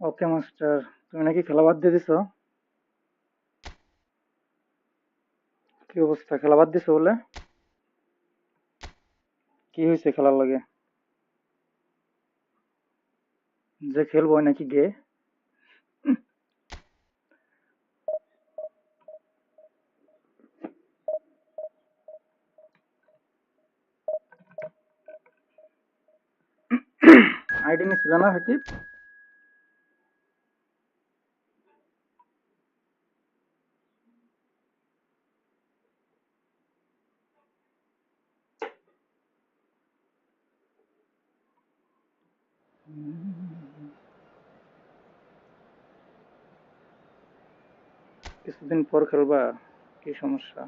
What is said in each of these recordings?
ওকে master, তুমি নাকি খেলা বাদ দিয়ে দিছো? কি অবস্থা, খেলা বাদ দিছো বলে? কি হয়েছে খেলার লাগে? যে খেলবো নাকি গে? আইডি নিছিল না হাকিব? কিছুদিন পর খেলবা? কি সমস্যা?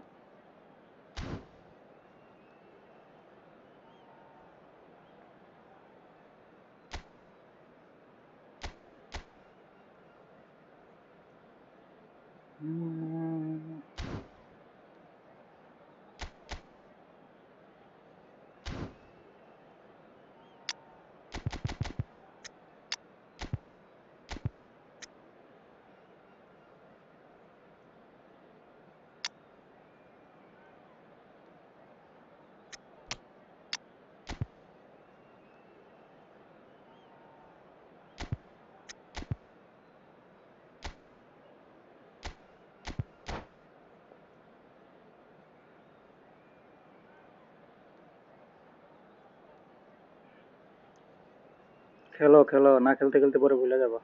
খেলো খেলো, না খেলতে খেলতে পরে ভুলে যাবা।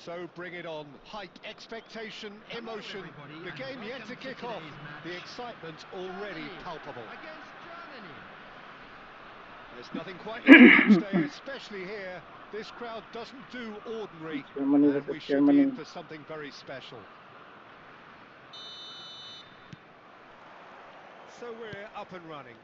So bring it on. Hype, expectation, emotion. The game yet to kick off. The excitement already palpable. There's nothing quite like a match day, especially here. This crowd doesn't do ordinary, Germany and versus we should be Germany. in for something very special. So we're up and running.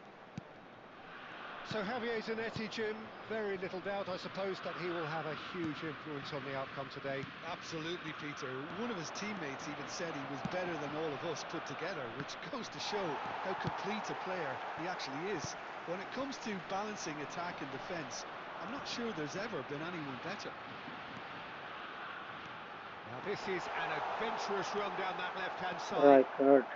So Javier Zanetti, Jim, very little doubt, I suppose, that he will have a huge influence on the outcome today. Absolutely, Peter. One of his teammates even said he was better than all of us put together, which goes to show how complete a player he actually is. When it comes to balancing attack and defence, I'm not sure there's ever been anyone better. Now this is an adventurous run down that left-hand side. Right card.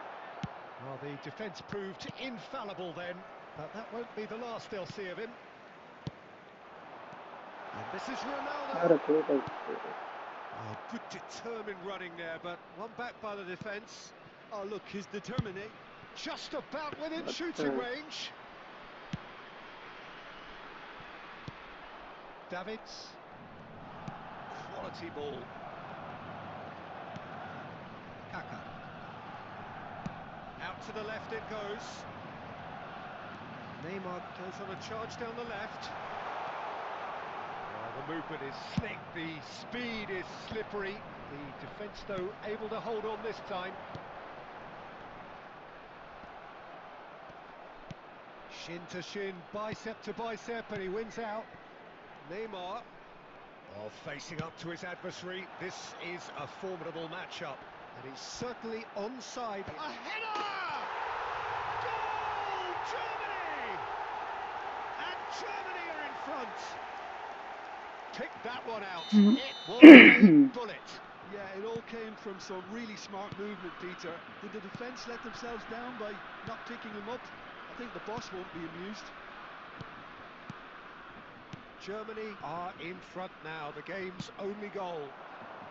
Well, the defence proved infallible then, but that won't be the last they'll see of him. And this is Ronaldo. আরে ঠিক আছে। Oh, good determined running there, but one back by the defence. Oh, look, his determination just about within shooting range. Davids. Quality ball. Kaka. Out to the left it goes. Neymar goes on a charge down the left. Oh, the movement is slick, the speed is slippery. The defence, though, able to hold on this time. Shin to shin, bicep to bicep, and he wins out. Neymar, oh, facing up to his adversary. This is a formidable matchup, and he's certainly onside. A header! Goal, Germany! And Germany are in front. Pick that one out. It was a bullet. Yeah, it all came from some really smart movement, Peter. Did the defence let themselves down by not picking him up? I think the boss won't be amused. Germany are in front now, the game's only goal.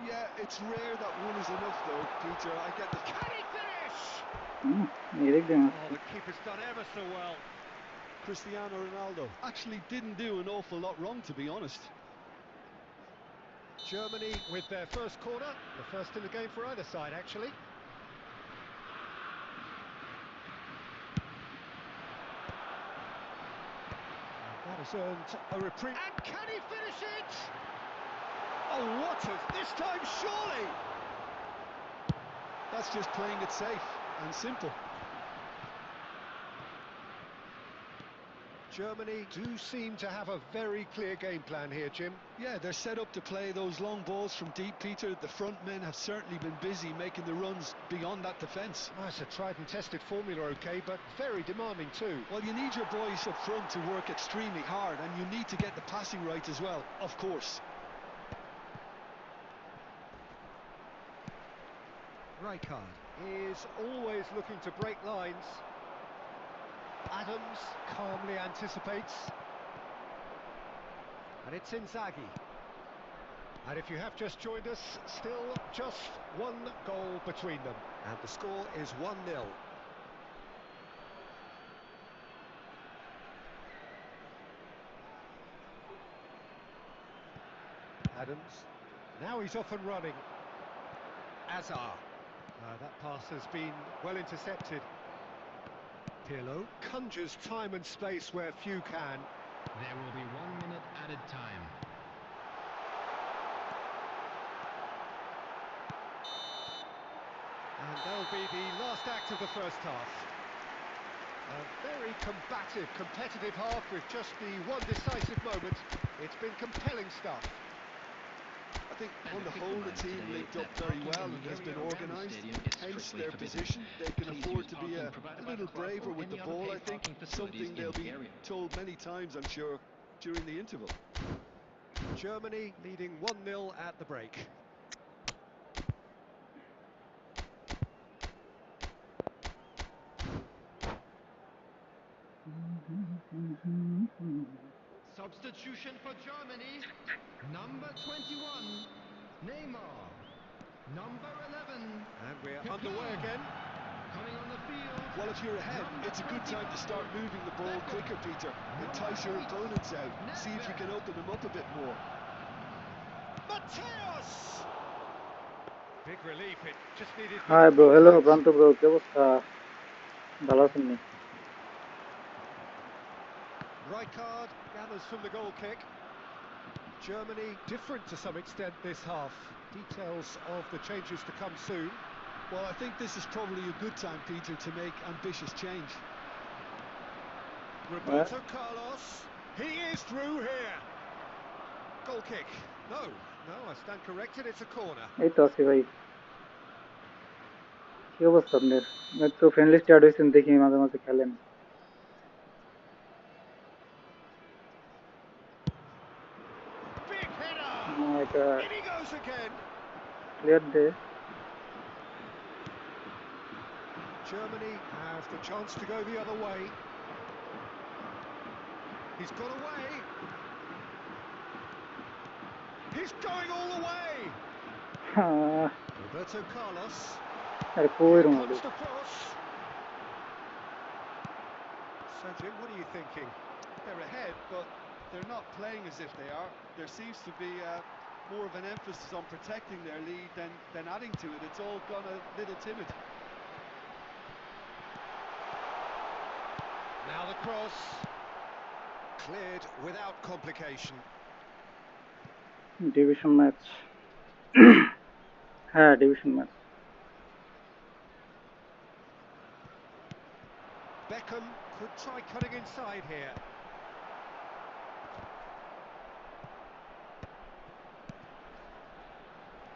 Yeah, it's rare that one is enough though, Peter. I get the... Can he finish? Oh, the keeper's done ever so well. Cristiano Ronaldo actually didn't do an awful lot wrong, to be honest. Germany with their first corner, the first in the game for either side, actually. He's earned a reprieve. And can he finish it? Oh, what this time, surely! That's just playing it safe and simple. Germany do seem to have a very clear game plan here, Jim. Yeah, they're set up to play those long balls from deep, Peter. The front men have certainly been busy making the runs beyond that defence. Well, it's a tried and tested formula, okay, but very demanding too. Well, you need your boys up front to work extremely hard, and you need to get the passing right as well, of course. Rijkaard is always looking to break lines. Adams calmly anticipates. And it's Inzaghi. And if you have just joined us, still just one goal between them. And the score is 1-0. Adams. Now he's off and running. Azar. That pass has been well intercepted. Capello conjures time and space where few can. There will be 1 minute added time. And that'll be the last act of the first half. A very combative, competitive half with just the one decisive moment. It's been compelling stuff. I think on the whole the team linked up very well and has been organised, hence their position. They can afford to be a little braver with the ball, I think, something they'll be told many times, I'm sure, during the interval. Germany leading 1-0 at the break. Substitution for Germany. Number 21, Neymar. Number 11. And we're Capello. underway again. Coming on the field. Well, if you're ahead, it's a good time to start moving the ball quicker, Peter. Entice your opponents out. See if you can open them up a bit more. Mateus! Big relief, it just needed... Hi bro, hello Pranto bro, কি অবস্থা? ভালো আছেন নি? Rijkaard gathers from the goal kick. Germany different to some extent this half. Details of the changes to come soon. Well, I think this is probably a good time, Peter, to make ambitious change. Roberto Carlos, he is through here. Goal kick. No, I stand corrected, it's a corner. এই তো আছি ভাই। কি অবস্থা আপনার? তো friendly start হয়েছেন দেখি মাঝে মাঝে খেলেন। Big header! Oh my god. In he goes again. Clear day. Germany have the chance to go the other way. He's got away. He's going all the way. Roberto Carlos. আরে কই Here Ronaldo? comes the cross. So Jim, what are you thinking? They're ahead, but they're not playing as if they are. There seems to be more of an emphasis on protecting their lead than adding to it. It's all gone a little timid. Now the cross. Cleared without complication. Division match. হ্যাঁ division match. Beckham could try cutting inside here.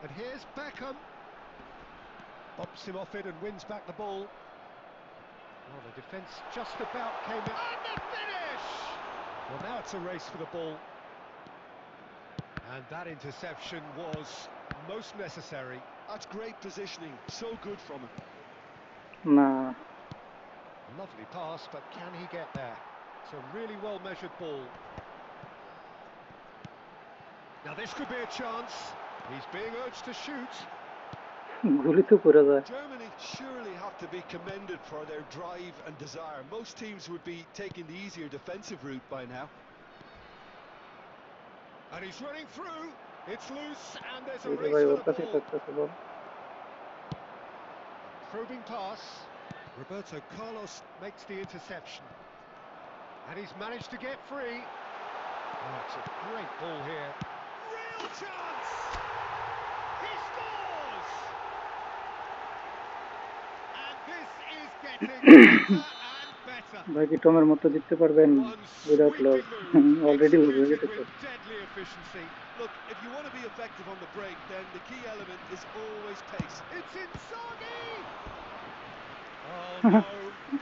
And here's Beckham. Bumps him off it and wins back the ball. Well, the defence just about came in. And the finish! Well, now it's a race for the ball. And that interception was most necessary. That's great positioning, so good from him. না Lovely pass, but can he get there? It's a really well-measured ball. Now this could be a chance. He's being urged to shoot. গুলি তো করে যায়। Germany surely have to be commended for their drive and desire. Most teams would be taking the easier defensive route by now. And he's running through. It's loose, and there's a এই যে race ভাই for or the কাছেই ball. থাকতেছে বল। Probing pass. Roberto Carlos makes the interception. And he's managed to get free. Oh, it's a great ball here. Real chance! He scores! And this is getting better and better. ভাই কি টমের মতো জিততে পারবেন One without loss? sweeping move, already loss হয়ে executed গেছে তো। with deadly efficiency. Look, if you want to be effective on the break, then the key element is always pace. It's Inzaghi! Oh no,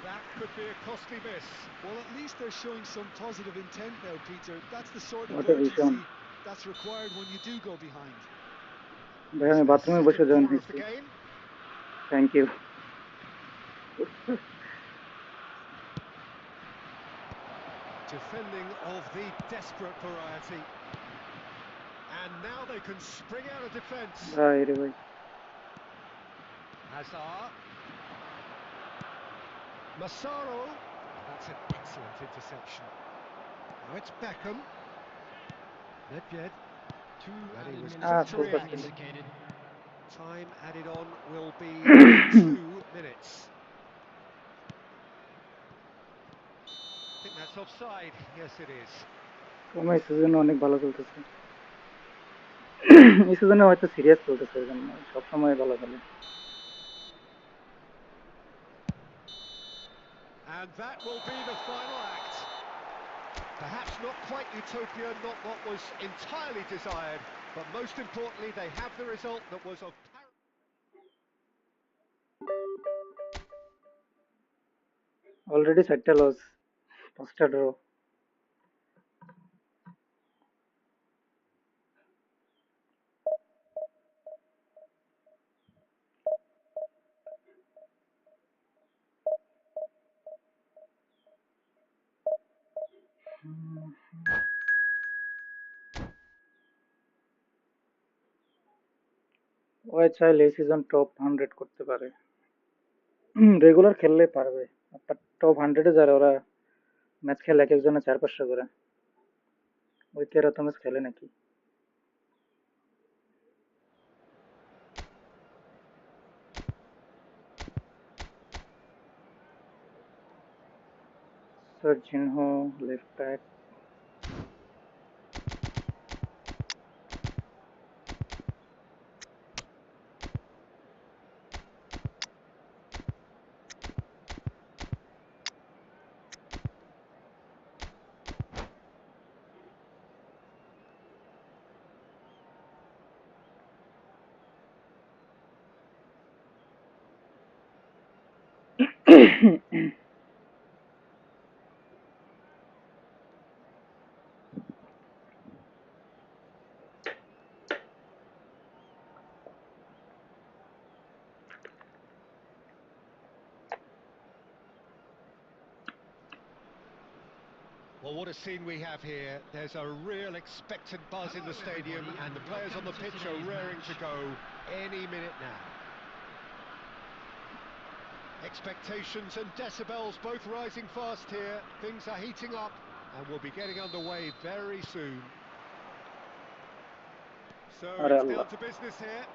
that could be a costly miss. Well, at least they're showing some positive intent now, Peter. That's the sort of What a vision. urgency that's required when you do go behind. ভাই আমি It's their বাথরুমে বসে second join corner of হয়েছি। the game. Thank you. Defending of the desperate variety. And now they can spring out of defence. ভাই রে ভাই। Hazard. Massaro. That's an excellent interception. Now it's Beckham. Nedved. Two Ready added was minutes Ah, quick to so react. indicated. Time added on will be 2 minutes. I think that's offside. Yes, it is. তোমার এই সিজনে অনেক ভালো চলতেছে। এই সিজনে হয়তো serious চলতেছে এই জন্য সবসময় ভালো খেলে। And that will be the final act. Perhaps not quite utopia, not what was entirely desired, but most importantly, they have the result that was of already 4টা লস, 5টা ড্র। ওই চাইলে এই সিজন টপ 100 করতে পারে, regular খেললে পারবে। But top 100-এ যারা ওরা ম্যাচ খেলে এক একজনে 4-5টা করে, ওই 13টা ম্যাচ খেলে নাকি। Serginho, left back. Well, what a scene we have here. There's a real expectant buzz in the stadium, and the players on the pitch are raring to go any minute now. Expectations and decibels both rising fast here. Things are heating up, and we'll be getting underway very soon. So it's down to business here.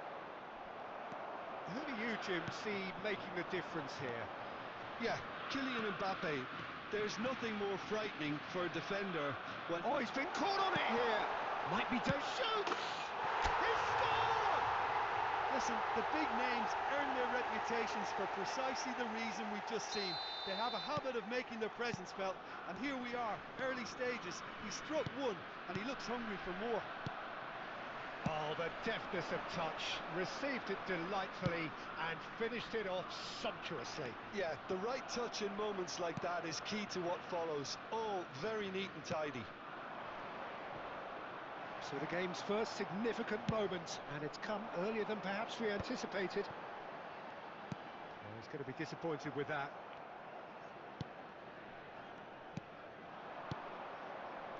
Who do you, Jim, see making the difference here? Yeah, Kylian Mbappe. There's nothing more frightening for a defender when... Oh, he's been caught on it here. Might be to shoot. He's scored! Listen, the big names earn their reputations for precisely the reason we've just seen. They have a habit of making their presence felt, and here we are, early stages. He struck one, and he looks hungry for more. Oh, the deftness of touch, received it delightfully and finished it off sumptuously. Yeah, the right touch in moments like that is key to what follows. All very neat and tidy. So the game's first significant moment, and it's come earlier than perhaps we anticipated. Oh, he's going to be disappointed with that.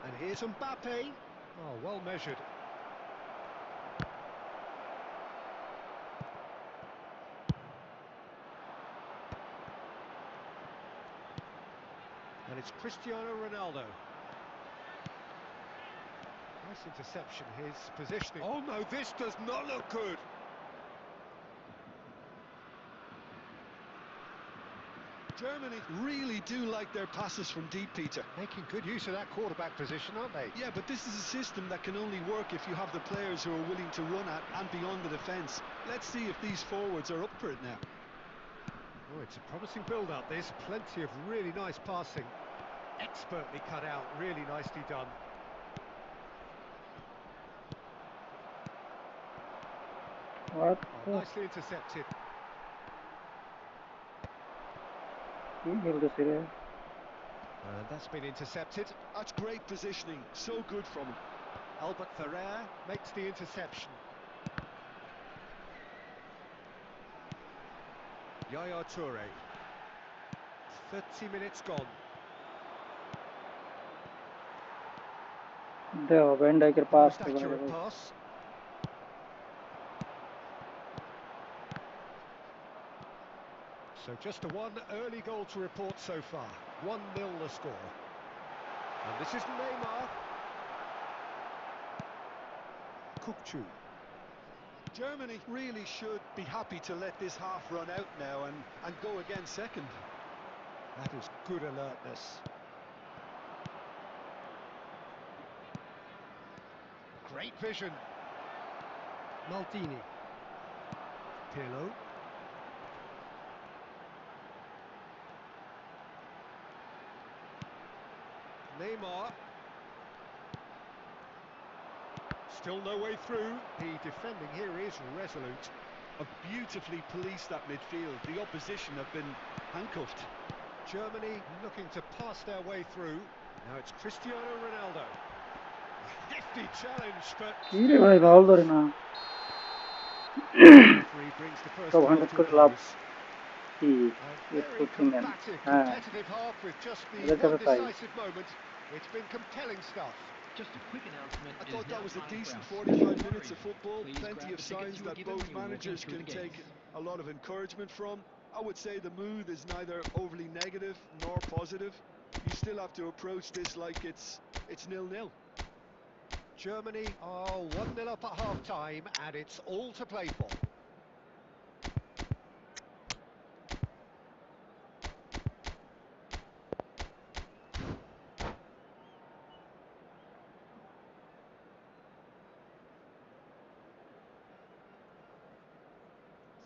And here's Mbappe. Oh, well measured. And it's Cristiano Ronaldo. Nice interception, his positioning. Oh no, this does not look good. Germany really do like their passes from deep, Peter. Making good use of that quarterback position, aren't they? Yeah, but this is a system that can only work if you have the players who are willing to run at and beyond the defence. Let's see if these forwards are up for it now. Oh, it's a promising build-up, this. Plenty of really nice passing. Expertly cut out, really nicely done. What? Oh, nicely intercepted. And that's been intercepted. That's great positioning, so good from him. Albert Ferrer makes the interception. Yaya Toure. 30 minutes gone. দেখো Van ডাইকের pass Most accurate pass. So just a one early goal to report so far. 1-0 the score. And this is Neymar. Kukçu. Germany really should be happy to let this half run out now and go again second. That is good alertness. Great vision. Maldini. Pirlo. Neymar. Still no way through. The defending here is resolute. Have beautifully policed that midfield. The opposition have been handcuffed. Germany looking to pass their way through. Now it's Cristiano Ronaldo. A hefty challenge, but রে ভাই ভালো ধরে না referee brings the first Top half 100 to a করে লাভ close. কি A very করছেন combative, হ্যাঁ competitive half with just the এদের one কাছে তাই decisive moment. It's been compelling stuff. Just a quick announcement. I It is thought that now was a time for decent our 45 special minutes of lottery. football. Please Plenty grab of the tickets signs you were that given both when you walk in managers through can the take gates. a lot of encouragement from. I would say the mood is neither overly negative nor positive. You still have to approach this like it's 0-0. Germany are 1-0 up at half-time, and it's all to play for.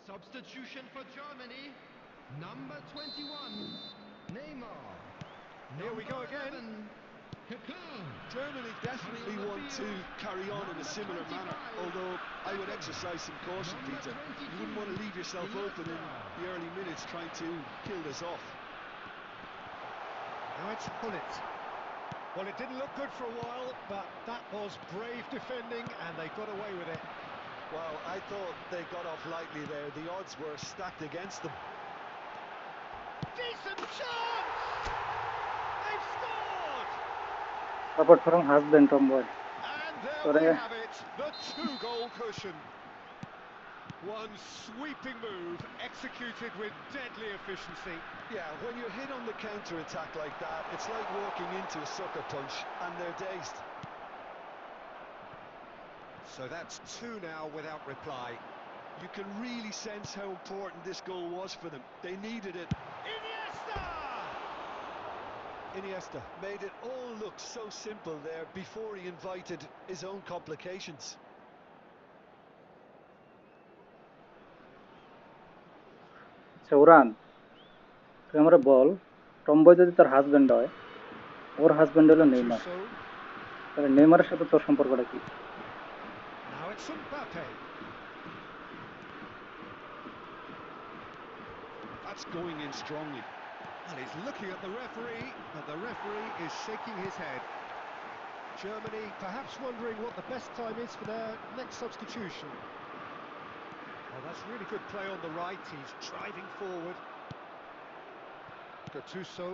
Substitution for Germany. Number 21, Neymar. Here we go again. 11, Capello. Germany definitely want to carry on in a similar manner, although I would exercise some caution, Peter. You wouldn't want to leave yourself open in the early minutes trying to kill this off. Now it's Hullet. Well, it didn't look good for a while, but that was brave defending, and they got away with it. Well, I thought they got off lightly there. The odds were stacked against them. Decent chance! They've scored! support from husband Tomboy And there Sorry. we have it, the two-goal cushion. One sweeping move, executed with deadly efficiency. Yeah, when you're hit on the counter-attack like that, it's like walking into a sucker punch, and they're dazed. So that's two now without reply. You can really sense how important this goal was for them. They needed it. Iniesta! Iniesta made it all look so simple there before he invited his own complications. চৌরান তুই আমরা বল টম্বয় যদি তার husband হয় ওর husband হলো Neymar Gattuso. তাহলে নেইমারের সাথে তোর সম্পর্কটা কি Now it's Mbappe. That's going in strongly. And he's looking at the referee, but the referee is shaking his head. Germany perhaps wondering what the best time is for their next substitution. Oh, that's really good play on the right. He's driving forward. Gattuso.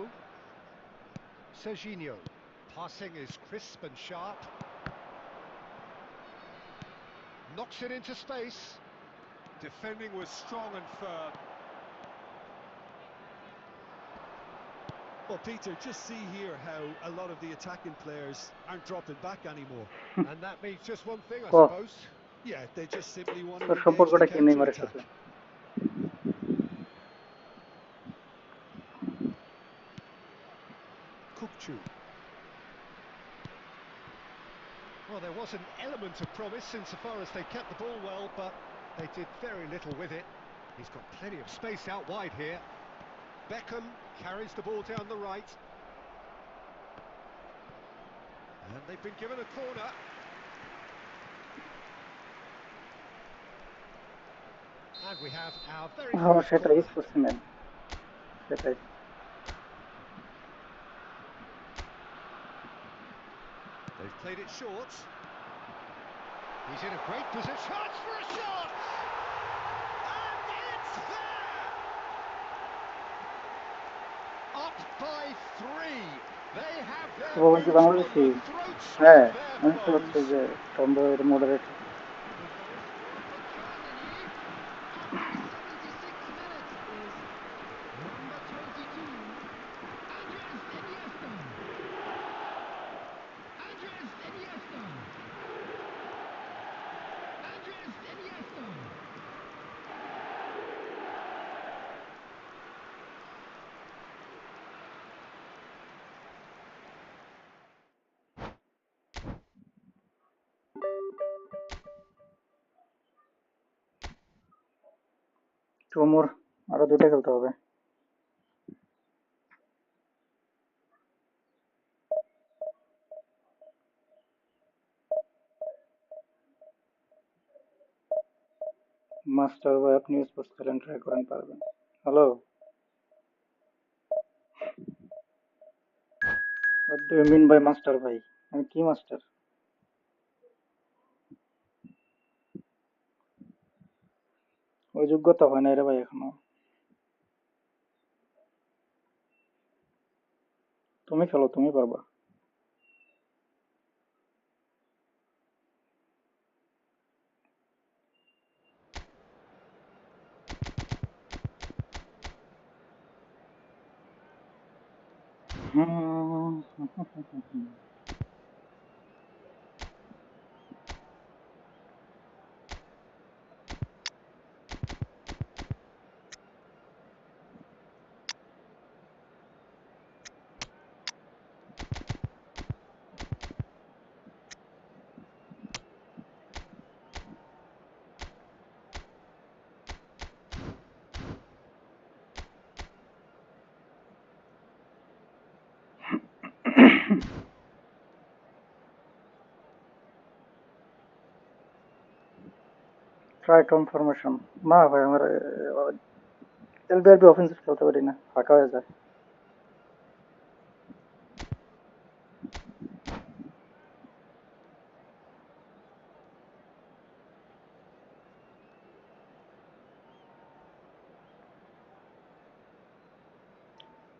Serginho. Passing is crisp and sharp. Knocks it into space. Defending was strong and firm. Well, Peter, just see here how a lot of the attacking players aren't dropping back anymore. And that means just one thing, I Oh. suppose. Yeah, they just simply want to তোর engage সম্পর্কটা the কি নেইমারের counter-attack. সাথে Chu. Well, there was an element of promise insofar as they kept the ball well, but they did very little with it. He's got plenty of space out wide here. Beckham carries the ball down the right. And they've been given a corner. And we have our very first সেটাই corner. Sportsman সেটাই They've played it short. He's in a great position. Chance for a shot! And it's there! Up by 3. They have their শুভবন্তী boots on Bangladeshi the throats হ্যাঁ of their আমি তো হচ্ছে foes. যে টম্বের moderator চুমুর আরো দুইটা খেলতে হবে মাস্টার ভাই আপনি স্পোর্টস খেলেন ট্রাই করেন পারবেন hello what do you mean by master ভাই আমি কি মাস্টার ওই যোগ্যতা হয় না রে ভাই এখনো তুমি খেলো তুমি পারবা ট্রাই ট্রান্সফরমেশন না ভাই আমার এলবিআরবি অফেন্সিভ খেলতে পারি না ফাঁকা হয়ে যায়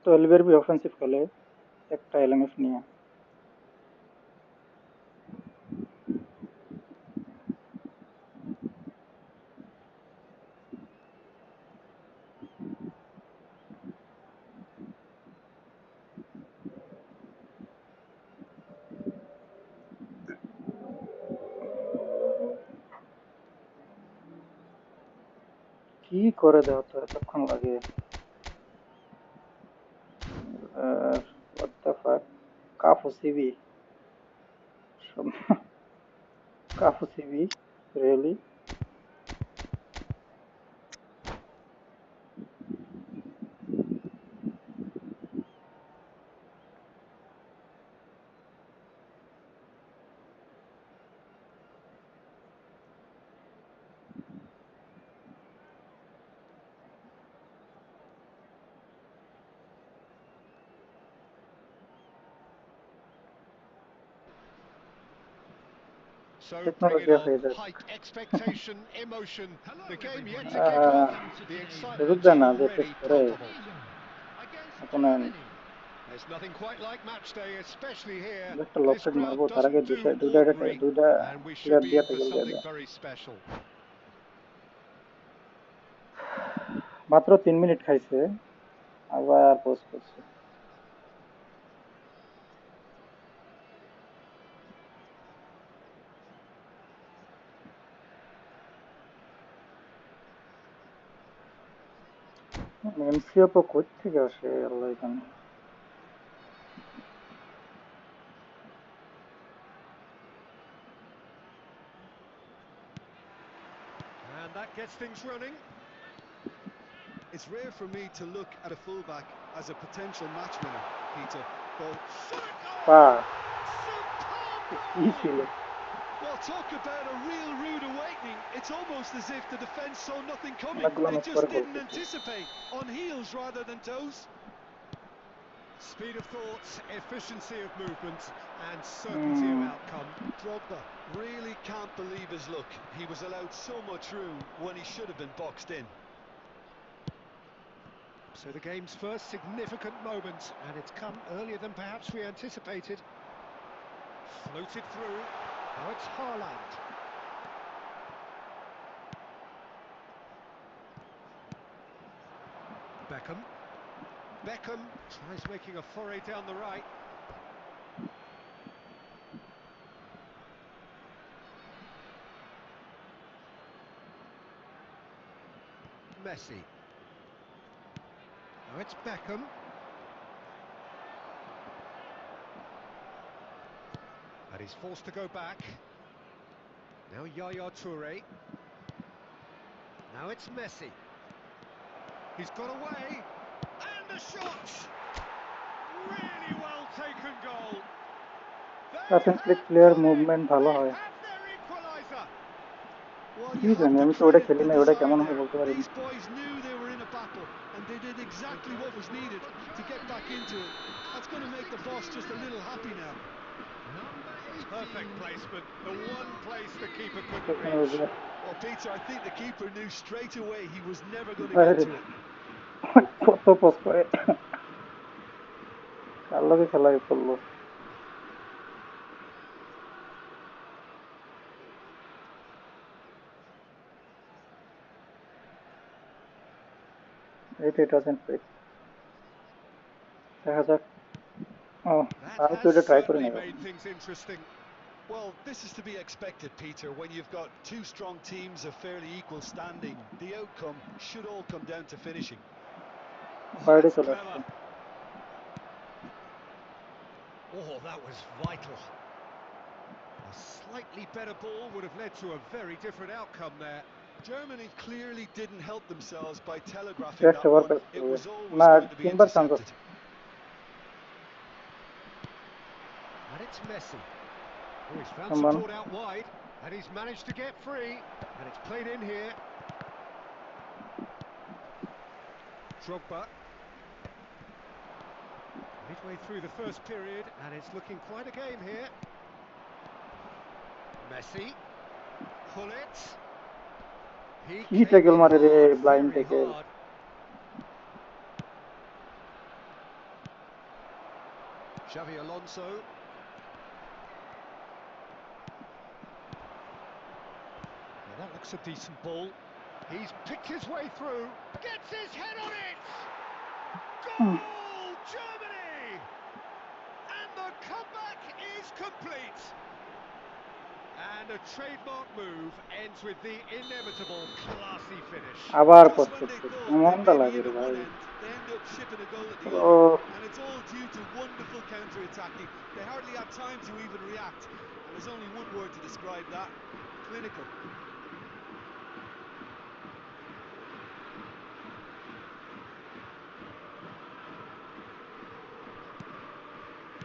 তো এলবিআরবি অফেন্সিভ খেলে একটা এলএমএফ নিয়ে কি করে দেওয়া তো এতক্ষণ লাগে what the fuck Cafu CB Cafu CB really So bring it technology on. হয়ে যাক Height, expectation, emotion. Hello, The game yet to everybody. kick off. Welcome to The today's সুযোগ excitement match. দেয় না যে already শেষ করে palpable. Belgium against opponent Germany. There's nothing quite like match day, especially here. একটা This lofted crowd মারবো তার আগে doesn't do ordinary, দুইটা and we should clear be দিয়া in for থেকে দিয়ে something দেয় very special. মাত্র 3 মিনিট খাইছে আবার পোস্ট করছে এমসিও তো কোথ থেকে আসে আল্লাহ জানে And that gets things running. It's rare for me to look at a fullback as a potential match winner, Peter, but Wow. superb Easy. goal! well, talk about a real rude awakening. It's almost as if the defence saw nothing coming. অনেকগুলো They miss just করে গোল didn't করছে। anticipate, on heels rather than toes. Speed of thought, efficiency of movement, and certainty of outcome. Drogba really can't believe his luck. He was allowed so much room when he should have been boxed in. So the game's first significant moment, and it's come earlier than perhaps we anticipated. Floated through. Now it's Haaland. Beckham tries making a foray down the right. Messi. Now it's Beckham. And he's forced to go back. Now Yaya Toure. Now it's Messi. He's got away. And the shot! Really well taken goal. Assassin's player movement ভালো হয়। Have their equaliser. Well, কি you have জানি, to আমি তো ওটা credit খেলি the না, ওটা desire কেমন হয় there. বলতে পারি না। These boys knew they were in a battle, and they did exactly what was needed to get back into it. That's going to make the boss just a little happy now. Number 18. Perfect placement. The one place the keeper couldn't সেখানে reach. ওই যে Well, Peter, I think the keeper knew straight away he was never going to get আরে to it. কত post করে, কার লগে খেলা করলো। It doesn't fit. দেখা যাক। That আর তো has এটা ট্রাই করে certainly নেব। made things interesting. Well, this is to be expected, Peter. When you've got two strong teams of fairly equal standing, the outcome should all come down to finishing. বাইরে That's চলে clever. আসছে। Oh, that was vital. A slightly better ball would have led to a very different outcome there. Germany clearly didn't help themselves by telegraphing Just that over one. pass It করবে। was always না, going to be তিনবার chance intercepted. আছে। And it's Messi. Oh, he's found Someone. support out wide, and he's managed to get free, and it's played in here. Drogba. Midway through the first period, and it's looking quite a game here. Messi. Pull it. He কি came tackle in মারে রে, hard, blind very tackle. hard. Xavi Alonso. Now that looks a decent ball. He's picked his way through. Gets his head on it! Goal, Germany! And the comeback is complete. And a trademark move ends with the inevitable classy finish. আবার Just post when they করছে, thought কেমনটা they may be লাগে in রে at ভাই। one end, they end up shipping a goal at the ও other. And it's all due to wonderful counter-attacking. They hardly had time to even react. And there's only one word to describe that: clinical.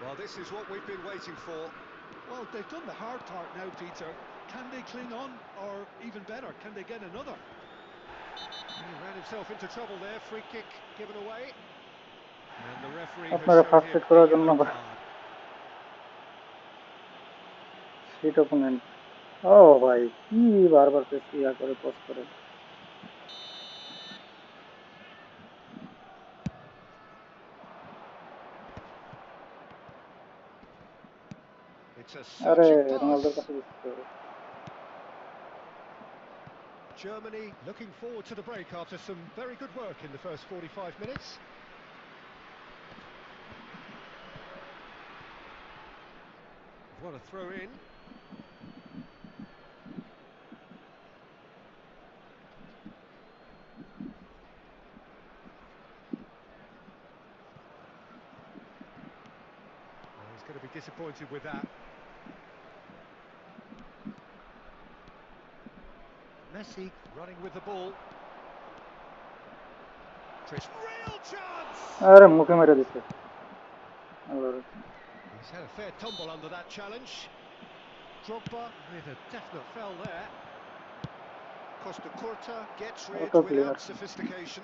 Well, this is what we've been waiting for. Well, they've done the hard part now, Peter. Can they cling on, or even better, can they get another? He ran himself into trouble there. Free kick given away. And the referee has আপনারা shown first him set a করার জন্য yellow card. সিট opponent. ও ভাই, কি বারবার ইয়া করে post করে। It's a আরে searching রোনালদোর pass. কাছে দিতে হবে। Germany looking forward to the break after some very good work in the first 45 minutes. What a throw in. Oh, he's going to be disappointed with that. Messi running with the ball. Chris, real chance! আরে মুখে মেরে দিছে আবার He's had a fair tumble under that challenge. Drogba with a definite foul there. Costa Curta gets rid auto clear without sophistication.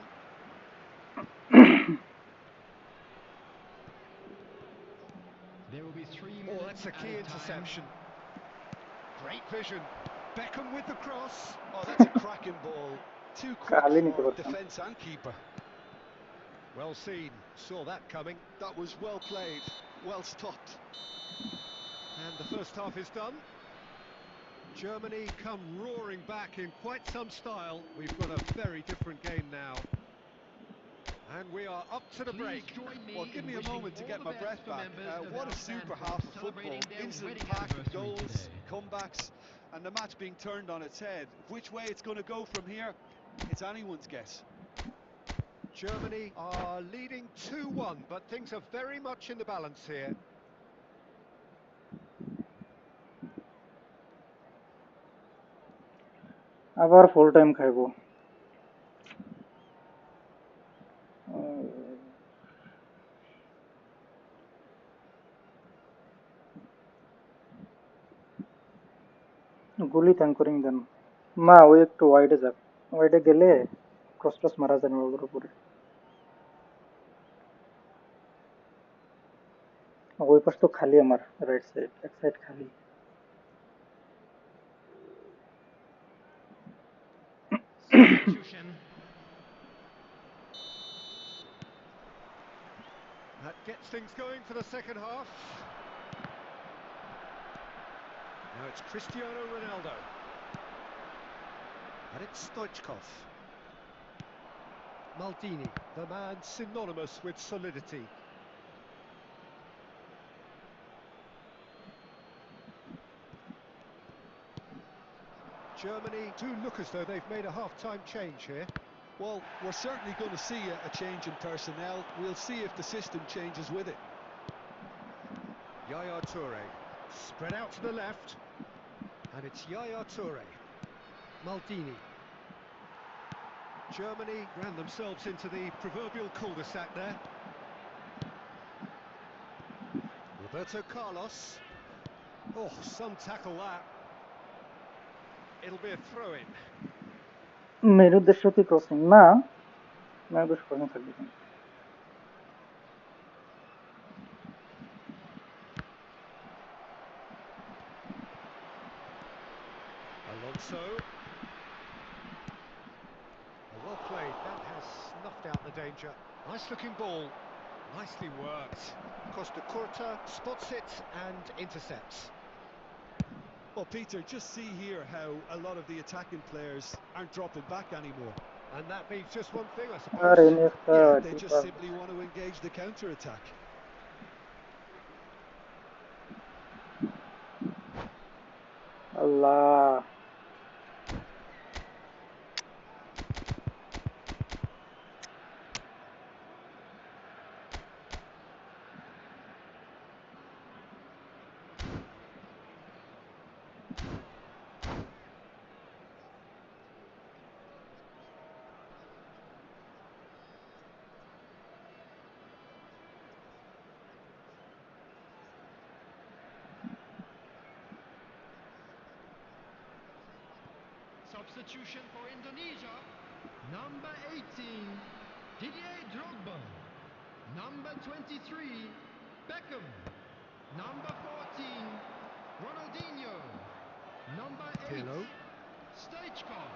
There will be 3 Oh, minutes that's a key added time. interception. Great vision. Beckham with the cross. Oh, that's a cracking ball. Too quick কালি নিতে for পারতাম defence and keeper. Well seen. Saw that coming. That was well played, well stopped. And the first half is done. Germany come roaring back in quite some style. We've got a very different game now. And we are up to the Please break. join me Well, give in me a wishing moment to all get the my best breath for back. members of What our a fan super club half of football. celebrating their Instant wedding pack, anniversary goals, today. comebacks, and the match being turned on its head. Which way it's going to go from here, it's anyone's guess. Germany are leading 2-1, but things are very much in the balance here. আবার full time খাইবো গুলি ট্যাঙ্করিং দেন না ওই একটু ওয়াইডে যাক ওয়াইডে গেলে cross cross মারা যাবে ওর উপরে ওই পাশ তো খালি আমার রাইট সাইড এক সাইড খালি Substitution. That gets things going for the second half. Now it's Cristiano Ronaldo. And it's Stoichkov. Maldini, the man synonymous with solidity. Germany do look as though they've made a half-time change here. Well, we're certainly going to see a change in personnel. We'll see if the system changes with it. Yaya Toure, spread out to the left. And it's Yaya Toure. Maldini. Germany ran themselves into the proverbial cul-de-sac there. Roberto Carlos. Oh, some tackle that. It'll be a throw-in. মেরুর দেশে কি crossing না মেরুর দেশ crossing থাকবে Alonso. Well played. That has snuffed out the danger. Nice looking ball. Nicely worked. Costa Curta spots it and intercepts. Well, Peter, just see here how a lot of the attacking players aren't dropping back anymore. And that means just one thing, I R suppose. এনে একটা Yeah, they কি just pass simply want to engage the counter-attack. Allah Substitution for Indonesia. Number 18, Didier Drogba. Number 23, Beckham. Number 14, Ronaldinho. Number 8, Capello. Stoichkov.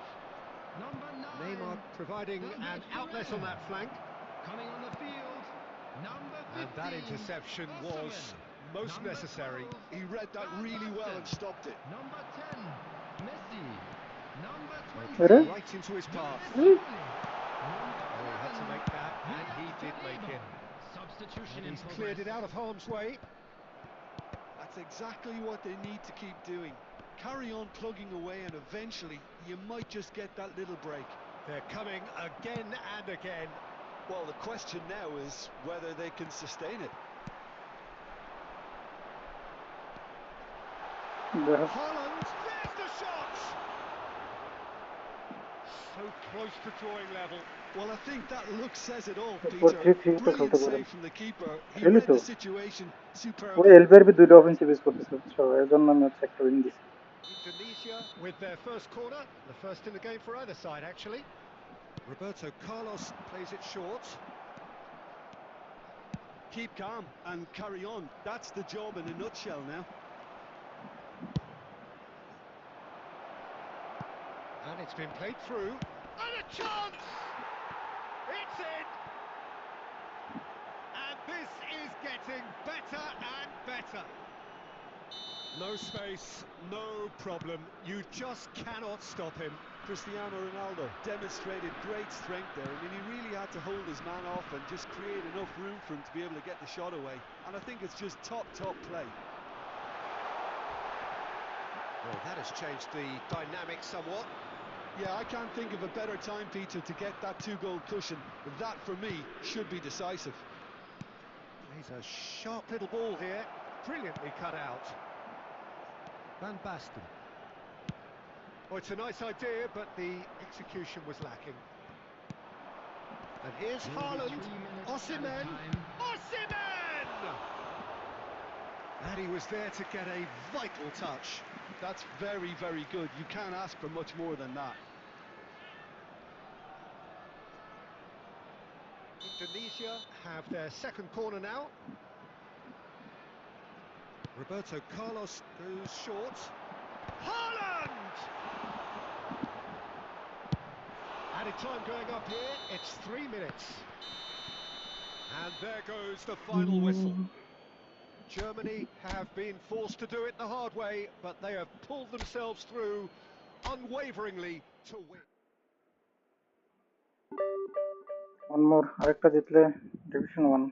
Number 9, Neymar providing an outlet on that flank. coming on the field. Number 15, And that interception was most Number necessary. 12, He read that really well and stopped it. Number 10, Messi. Number Öyle? 20, Right into his path. Hı? Oh, he had to make that, and he did make it. Substitution And in he's progress. cleared it out of harm's way. That's exactly what they need to keep doing. Carry on plugging away and eventually you might just get that little break. They're coming again and again. Well, the question now is whether they can sustain it. দেখো Haaland, there's the shot! So close to drawing level. Well, I think that look says it all, এরপর Peter. 3-3 তো Brilliant খেলতে পারেন। save from the keeper. He really read তো the situation ওই superbly. এলবিআরবি দুইটা offensive use করতেছে বুঝছো, এর জন্য আমি হচ্ছে একটা উইন দিছি। Indonesia with their first corner, the first in the game for either side actually. Roberto Carlos plays it short. Keep calm and carry on. That's the job in a nutshell now. And it's been played through. And a chance! It's in! And this is getting better and better. No space, no problem. You just cannot stop him. Cristiano Ronaldo demonstrated great strength there. I mean, he really had to hold his man off and just create enough room for him to be able to get the shot away. And I think it's just top play. Well, that has changed the dynamic somewhat. Yeah, I can't think of a better time, Peter, to get that 2-goal cushion. That, for me, should be decisive. He's a sharp little ball here. Brilliantly cut out. Van Basten. Oh, it's a nice idea, but the execution was lacking. And here's Haaland. Osimhen. Osimhen! And he was there to get a vital touch. That's very, very good. You can't ask for much more than that. Indonesia have their second corner now. Roberto Carlos goes short. Haaland! Added time going up here, it's 3 minutes. And there goes the final whistle. Germany have been forced to do it the hard way, but they have pulled themselves through unwaveringly to win. One more, আরেকটা জিতলে division 1।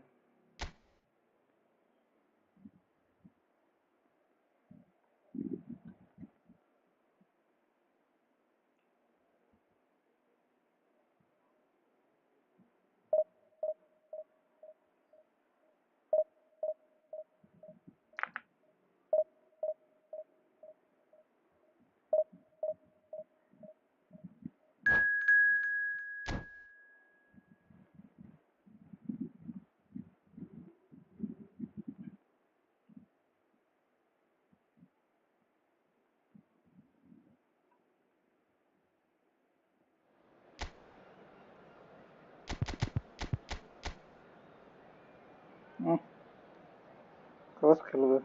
Cross খেলবে।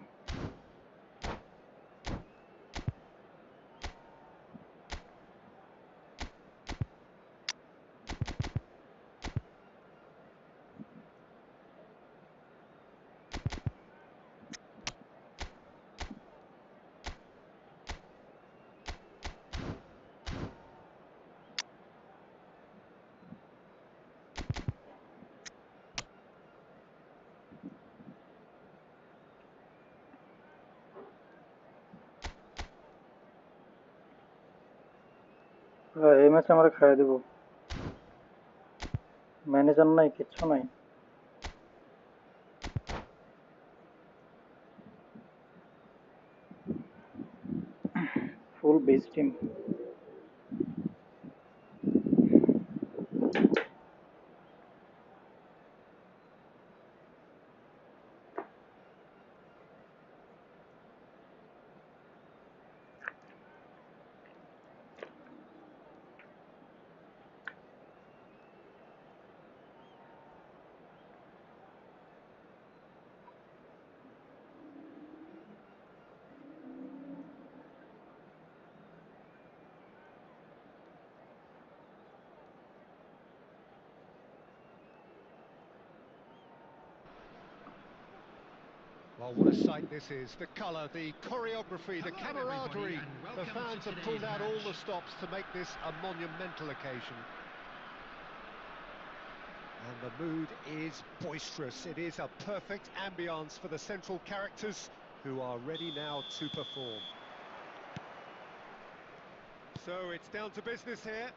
এই match আমরা খাইয়ে দেব, manager নাই, কিচ্ছু নাই, full base team. Well, what a sight this is. The colour, the choreography, the camaraderie. The fans have pulled out all the stops to make this a monumental occasion. And the mood is boisterous. It is a perfect ambience for the central characters who are ready now to perform. So it's down to business here.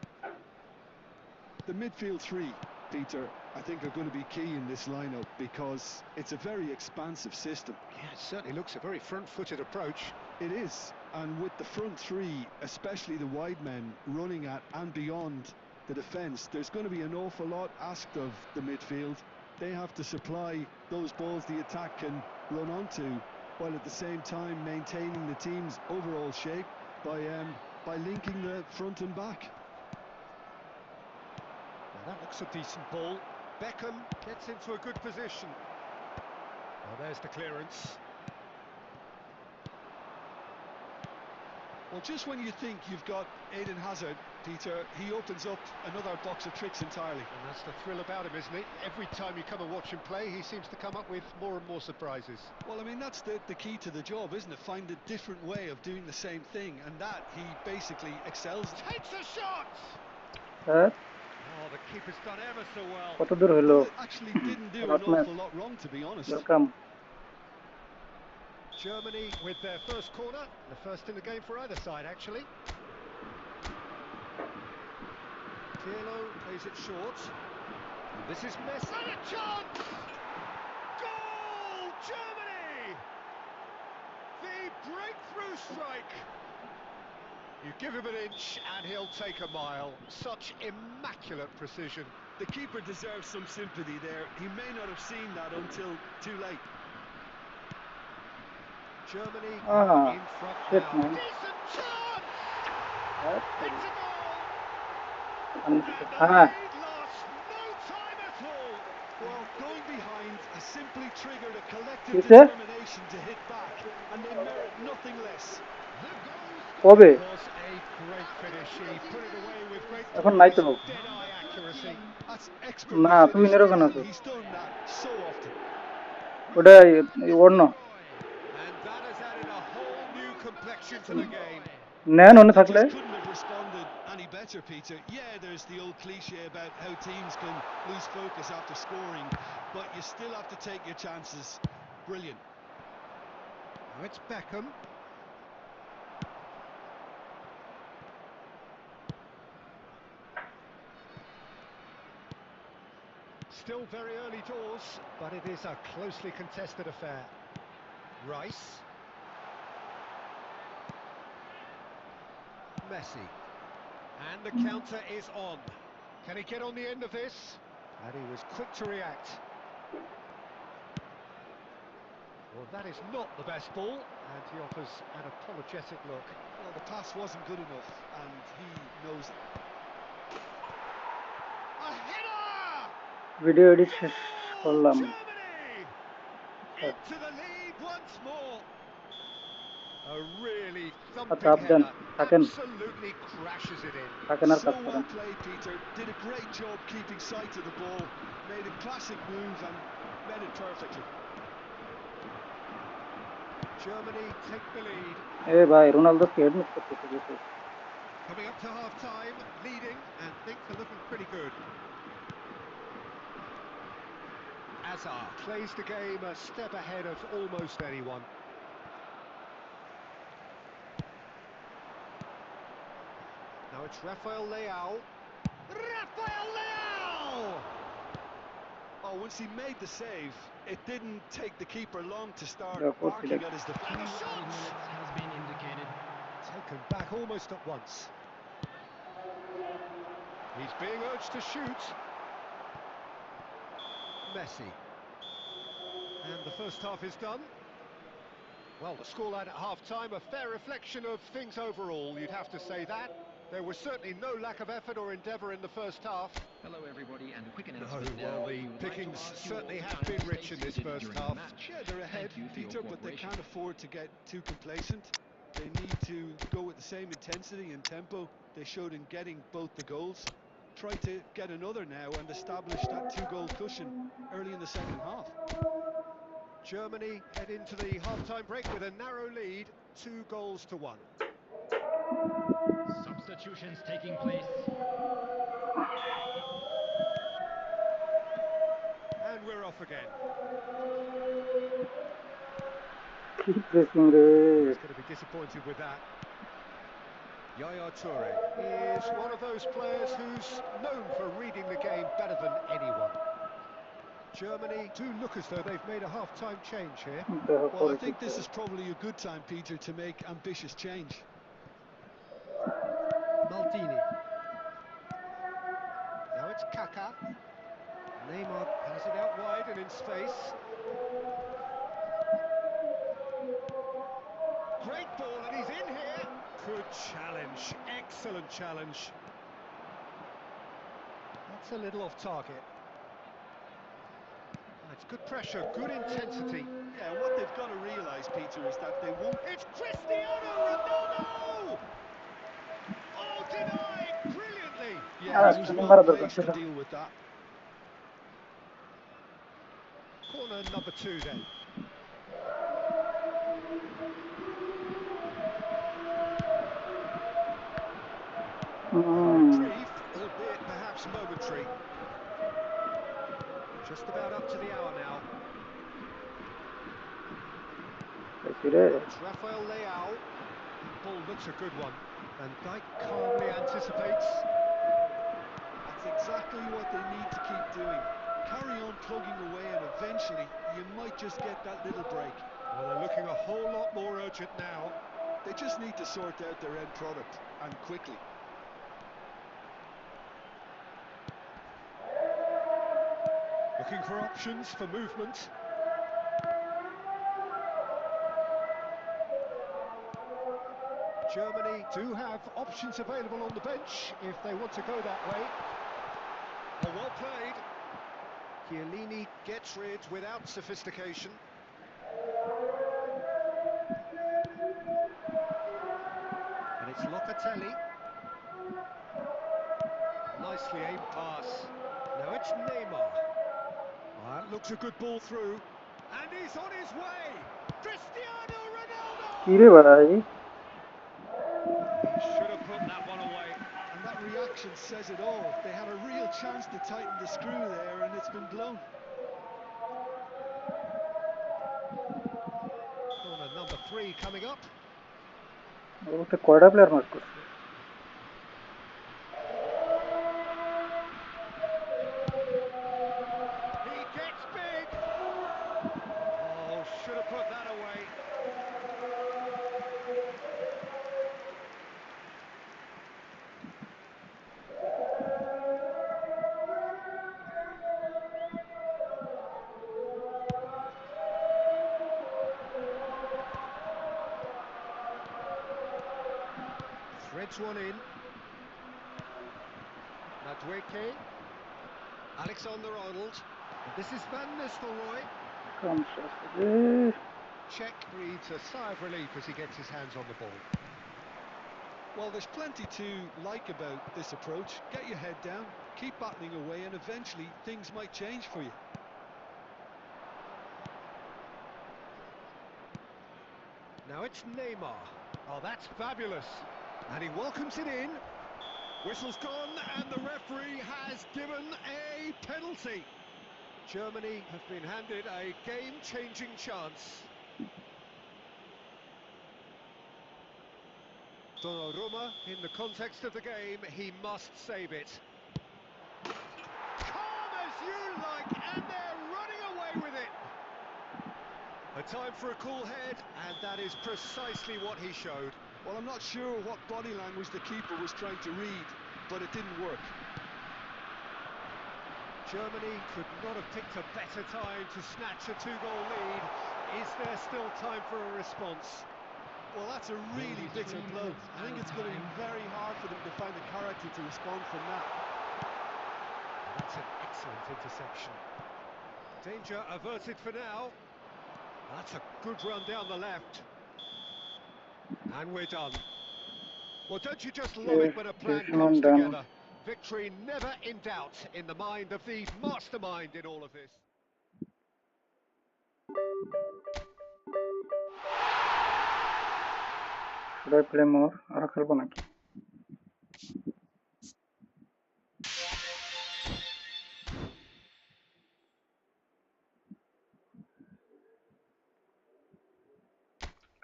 The midfield three, Peter, I think are going to be key in this lineup because it's a very expansive system. Yeah, it certainly looks a very front-footed approach. It is, And with the front three, especially the wide men, running at and beyond the defence, there's going to be an awful lot asked of the midfield. They have to supply those balls the attack can run onto, while at the same time maintaining the team's overall shape by linking the front and back. Now that looks a decent ball. Beckham gets into a good position. Well, there's the clearance. Well, just when you think you've got Eden Hazard, Peter, he opens up another box of tricks entirely. And that's the thrill about him, isn't it? Every time you come and watch him play, he seems to come up with more and more surprises. Well, I mean, that's the key to the job, isn't it? Find a different way of doing the same thing, and that he basically excels. Takes a shot! হ্যাঁ Oh, the keeper's done ever so well. কত দূর হলো? Well, it actually didn't do an awful lot wrong, to be honest. Welcome. Germany with their first corner, the first in the game for either side, actually. Capello plays it short. And this is Messi. And a chance! Goal! Germany! The breakthrough strike. You give him an inch and he'll take a mile. Such immaculate precision. The keeper deserves some sympathy there. He may not have seen that until too late. Germany in front shit, now. man. Decent chance! That's It's a goal! and And the lead lost no time at all. Well, going behind has simply triggered a collective Is it? determination to hit back, and they merit nothing less. The goal কবে? It was a great finish. He put it away with great এখন নাই তো। dead-eye accuracy. That's expertly না তুমি finished. এরকম আছো। He's done that so often. ওটা অন্য And that has added a whole new complexion to the game. নেন অন্য They থাকলে just couldn't have responded any better, Peter. Yeah, there's the old cliche about how teams can lose focus after scoring, but you still have to take your chances. Brilliant. Now it's Beckham. Still very early doors, but it is a closely contested affair. Rice. Messi. And the counter is on. Can he get on the end of this? And he was quick to react. Well, that is not the best ball, and he offers an apologetic look. Well, the pass wasn't good enough, and he knows it. A header! Video edit শেষ করলাম। Germany into the lead once more. A really thumping Abdan, header. Hakan. Absolutely crashes it in. থাকেন আর So কাজ well করেন। played, Peter. Did a great job keeping sight of the ball. Made a classic move and met it perfectly. Germany take the lead. এ ভাই রোনালদোকে head miss করতেছে বেশি। Coming up to half-time, leading, and things are looking pretty good. Azar plays the game a step ahead of almost anyone. Now it's Rafael Leao. Rafael Leao! Oh, once he made the save, it didn't take the keeper long to start Yeah, of course he barking did. at his Two defence. minutes has been indicated. Taken back almost at once. He's being urged to shoot. Messi. And the first half is done. Well, the scoreline at half-time, a fair reflection of things overall, you'd have to say that. There was certainly no lack of effort or endeavour in the first half. Hello, everybody, and a quick No, announcement well, now. the We would like pickings to ask you certainly all have to been stay rich in this seated first during the half. match. Yeah, they're ahead, Thank you for your Peter, but they cooperation. can't afford to get too complacent. They need to go with the same intensity and tempo they showed in getting both the goals. Try to get another now and establish that two-goal cushion early in the second half. Germany head into the half-time break with a narrow lead, 2-1. Substitutions taking place. And we're off again. কি pressing রে। He's going to be disappointed with that. Yaya Toure is one of those players who's known for reading the game better than anyone. Germany do look as though they've made a half-time change here. Well, I think this is probably a good time, Peter, to make ambitious change. Maldini. Now it's Kaká. Neymar has it out wide and in space. Great ball, and he's in here. Good challenge, excellent challenge. That's a little off target. It's good pressure, good intensity. Yeah, what they've got to realise, Peter, is that they won't... It's Cristiano Ronaldo! Oh, denied brilliantly. Yeah, he was well placed to deal with that. Corner number 2 then. Reprieve, albeit perhaps momentary. Just about up to the hour now. It's Rafael Leao. Ball looks a good one. And Dijk calmly anticipates. That's exactly what they need to keep doing. Carry on plugging away, and eventually you might just get that little break. Well, they're looking a whole lot more urgent now. They just need to sort out their end product, and quickly. Looking for options for movement. Germany do have options available on the bench if they want to go that way. Oh, well played. Chiellini gets rid without sophistication. And it's Locatelli. Nicely aimed pass. Now it's Neymar. Oh, that looks a good ball through. And he's on his way. Cristiano Ronaldo! He should have put that one away. And that reaction says it all. They had a real chance to tighten the screw there, and it's been blown. Corner number 3 coming up. He gets big. Oh, should have put that away. Threads one in. Madueke. Alexander-Arnold. This is Van Nistelrooy. Czech breathes a sigh of relief as he gets his hands on the ball. Well, there's plenty to like about this approach. Get your head down, keep battling away, and eventually things might change for you. Now it's Neymar. Oh, that's fabulous. And he welcomes it in. Whistle's gone, and the referee has given a penalty. Germany have been handed a game-changing chance. Donnarumma, in the context of the game, he must save it. Calm as you like, and they're running away with it. A time for a cool head, and that is precisely what he showed. Well, I'm not sure what body language the keeper was trying to read, but it didn't work. Germany could not have picked a better time to snatch a 2-goal lead. Is there still time for a response? Well, that's a really bitter blow. I think it's going to be very hard for them to find the character to respond from that. That's an excellent interception. Danger averted for now. That's a good run down the left. And we're done. Well, don't you just love it when a plan comes together? Victory never in doubt in the mind of the mastermind in all of this. Should I play more? আর খেলবো নাকি?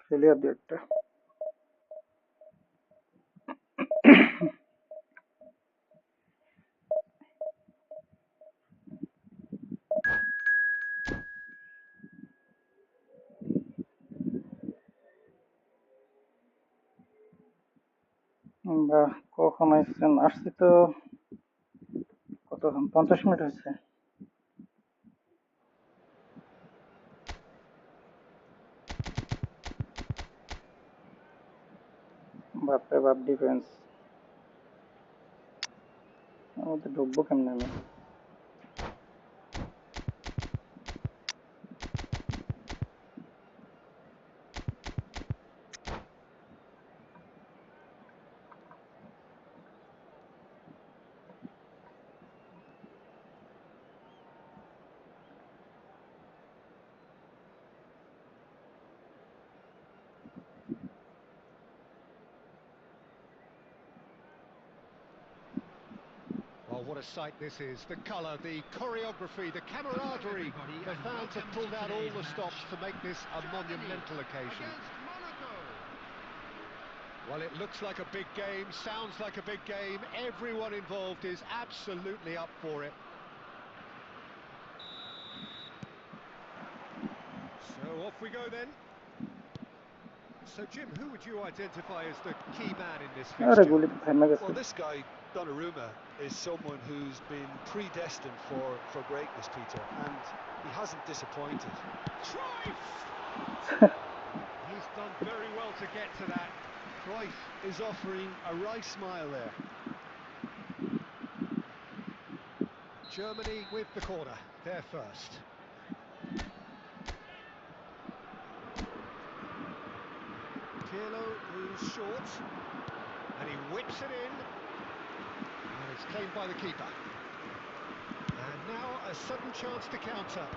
খেলি আর 2-1টা। বা কখন আসছেন? আসছি তো কতক্ষণ, 50 minute হয়েছে। বাপরে বাপ, ডিফেন্স আমাদের ঢুকবো কেমনে আমি? Oh, what a sight this is. The colour, the choreography, the camaraderie. The fans have pulled out all the stops to make this a monumental occasion. Well, it looks like a big game, sounds like a big game. Everyone involved is absolutely up for it. So off we go then. So Jim, who would you identify as the key man in this আরে fixture? গুলি তো থেমে গেছে। Well, this guy, Donnarumma, is someone who's been predestined for greatness, Peter, and he hasn't disappointed. Cruyff! He's done very well to get to that. Cruyff is offering a wry smile there. Germany with the corner, they're first. Capello, who's short, and he whips it in, and it's claimed by the keeper. And now a sudden chance to counter.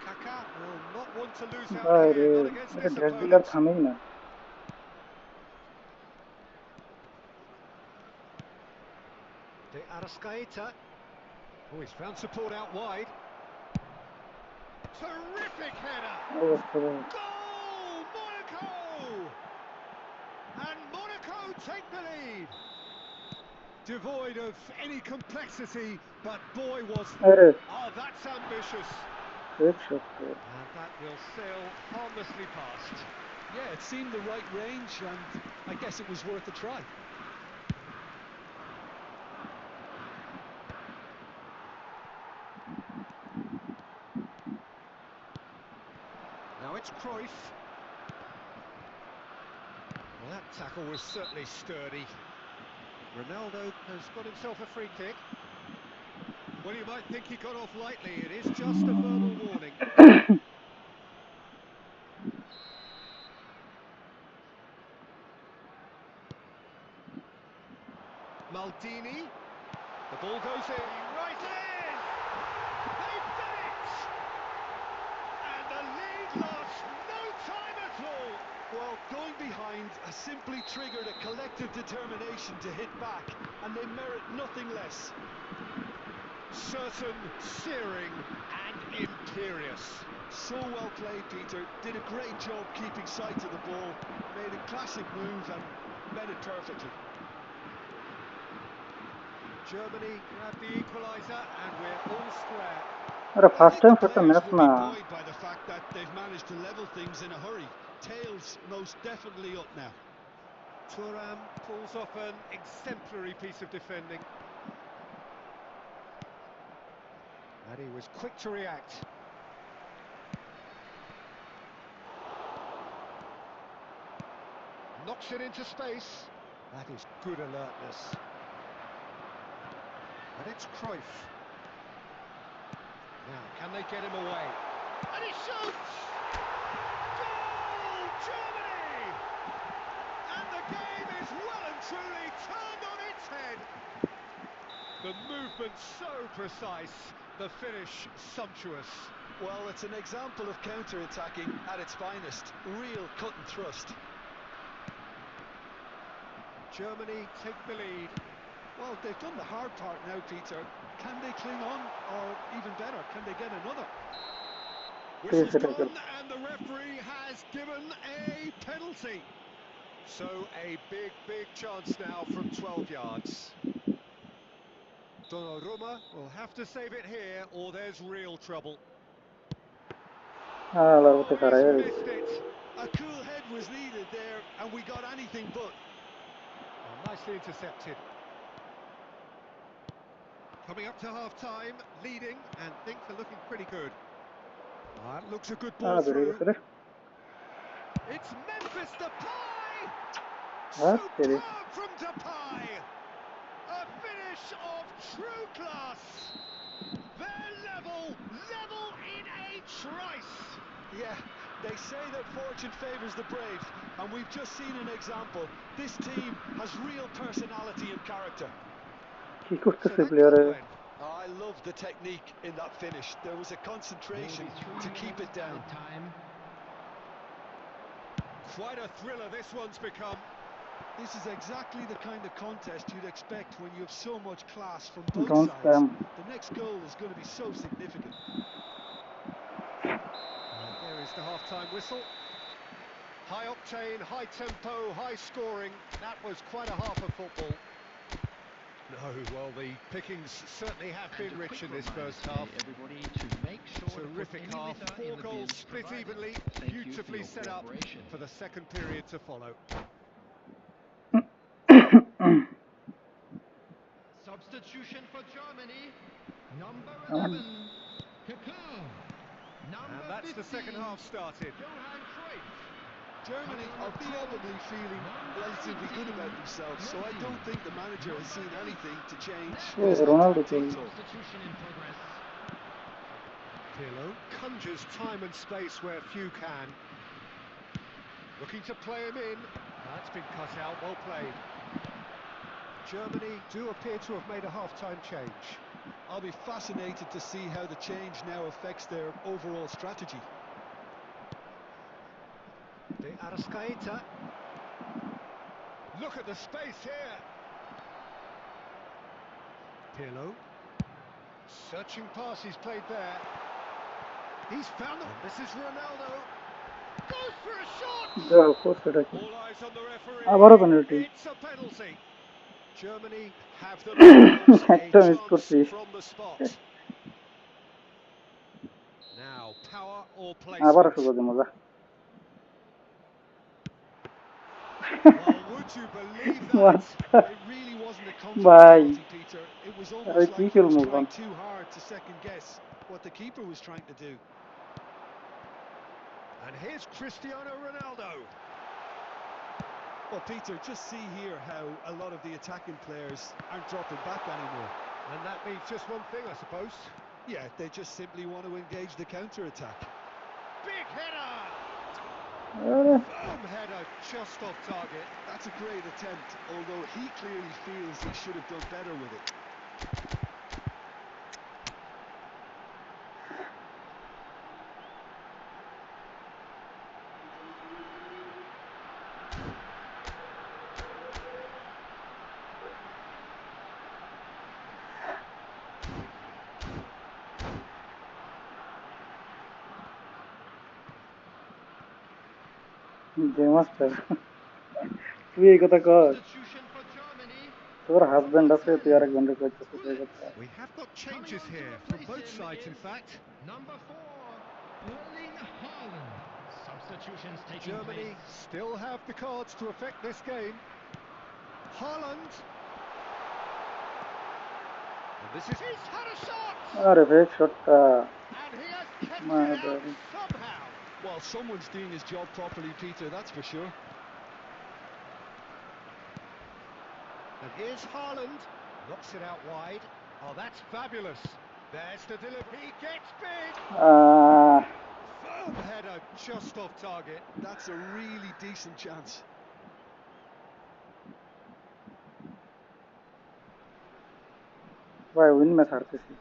Kaka will not want to lose out বাইরে, here, not against এটা this dress dealer opponent. থামেই না। De Arrascaeta, oh, he's found support out wide. Terrific header! অবস্থা ভাই। Goal! Monaco! And Monaco take the lead. Devoid of any complexity, but boy was... আরে Oh, that's ambitious. ঠিক সত্যি। And that will sail harmlessly past. Yeah, it seemed the right range, and I guess it was worth a try. Now it's Cruyff. Well, that tackle was certainly sturdy. Ronaldo has got himself a free kick. Well, you might think he got off lightly. It is just a verbal warning. Maldini. The ball goes in. Right in! They've done it! And the lead lost no time at all. Well, going behind has simply triggered a collective determination to hit back, and they merit nothing less. Certain, searing, and imperious. So well played, Peter. Did a great job keeping sight of the ball, made a classic move and read it perfectly. Germany grab the equaliser and we're all square. আরে I first think time the একটা players match will না। be buoyed by the fact that they've managed to level things in a hurry. Tails most definitely up now. Thuram pulls off an exemplary piece of defending. And he was quick to react. Knocks it into space. That is good alertness. And it's Cruyff. Now, can they get him away? And he shoots! Goal, Germany! And the game is well and truly turned on its head. The movement so precise, the finish sumptuous. Well, it's an example of counter-attacking at its finest. Real cut and thrust. Germany take the lead. Well, they've done the hard part now, Peter. Can they cling on, or even better, can they get another? Whistle's gone, and the referee has given a penalty. So a big, big chance now from 12 yards. Donnarumma will have to save it here, or there's real trouble. Hala Oh, hতে he's পারে missed it. A cool head was needed there, and we got anything but. Oh, nicely intercepted. Coming up to half-time, leading, and things are looking pretty good. That looks a good ball বেরিয়ে through. গেছে রে It's Memphis Depay! আর তেরি Superb from Depay! A finish of true class! They're level in a trice! Yeah, they say that fortune favours the brave, and we've just seen an example. This team has real personality and character. কি So করতেছে that প্লেয়ারে goal then. I love the technique in that finish. There was a concentration to keep it down. Time. Quite a thriller this one's become. This is exactly the kind of contest you'd expect when you have so much class from both don't sides. Spam The next goal is going to be so significant. There is the half-time whistle. High octane, high tempo, high scoring. That was quite a half of football. No, well, the pickings certainly have been And a rich quick in this reminder first today, half. everybody, to make sure to put Terrific any half. litter in 4 the goals bins split provided. evenly, Thank you for beautifully your set up cooperation. for the second period to follow. Substitution for Germany. Number আমার 11, Capello. Number And that's the 15, second half started. Johan Cruyff. Germany are probably feeling relatively good about themselves, so I don't think the manager has seen anything to change ও his Ronaldo tactic. চলছে Substitution in progress. Pirlo conjures time and space where few can. Looking to play him in. That's been cut out, well played. Germany do appear to have made a half-time change. I'll be fascinated to see how the change now affects their overall strategy. De Arrascaeta. Look at the space here. Pirlo. Searching pass, he's played there. He's found them. This is Ronaldo. Goes for a shot! সেটা কি All eyes on the referee. আবারও penalty It's a penalty. Germany have themselves a একটা miss chance করছি from the spot. Now, power or আবারও placement? সুযোগ মজা Well, would you believe that? It really wasn't a ভাই comfortable penalty, Peter. It was আরে almost কি like he খেলবো was এখন trying too hard to second guess what the keeper was trying to do. And here's Cristiano Ronaldo. Well, Peter, just see here how a lot of the attacking players aren't dropping back anymore. And that means just one thing, I suppose. Yeah, they just simply want to engage the counter-attack. Big header! আরে Firm header, just off target. That's a great attempt, although he clearly feels he should have done better with it. NooBMasteR তুই এই কথা কর Substitution for Germany. তোর husband আছে তুই আরেকজনকে কইতেছিস এই কথা We have got changes Coming on to here from replace both him sides, in is fact. Number 4, Erling Haaland. Substitutions taking Germany place. still have the cards to affect this game. Haaland. And this is... He's had a shot! আরে fake শটটা And he has kept it mother out somehow. Well, someone's doing his job properly, Peter, that's for sure. And here's Haaland. Knocks it out wide. Oh, that's fabulous. There's the delivery. He gets big. Firm header just off target. That's a really decent chance. ভাই win match হারতেছি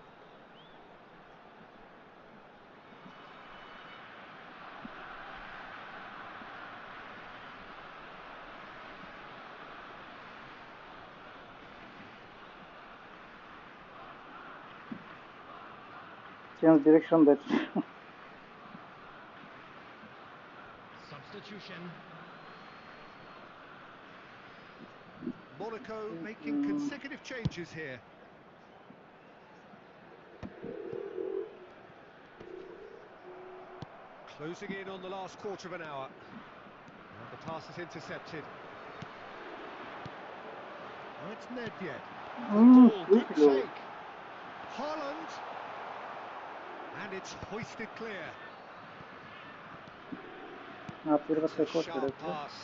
change direction that Substitution. Monaco making consecutive changes here. Closing in on the last quarter of an hour. And the pass is intercepted. Oh, it's Nedved. Good ball, good Quick goal. take. Holland. And it's hoisted clear. फिर बस It's a एक और sharp correct pass.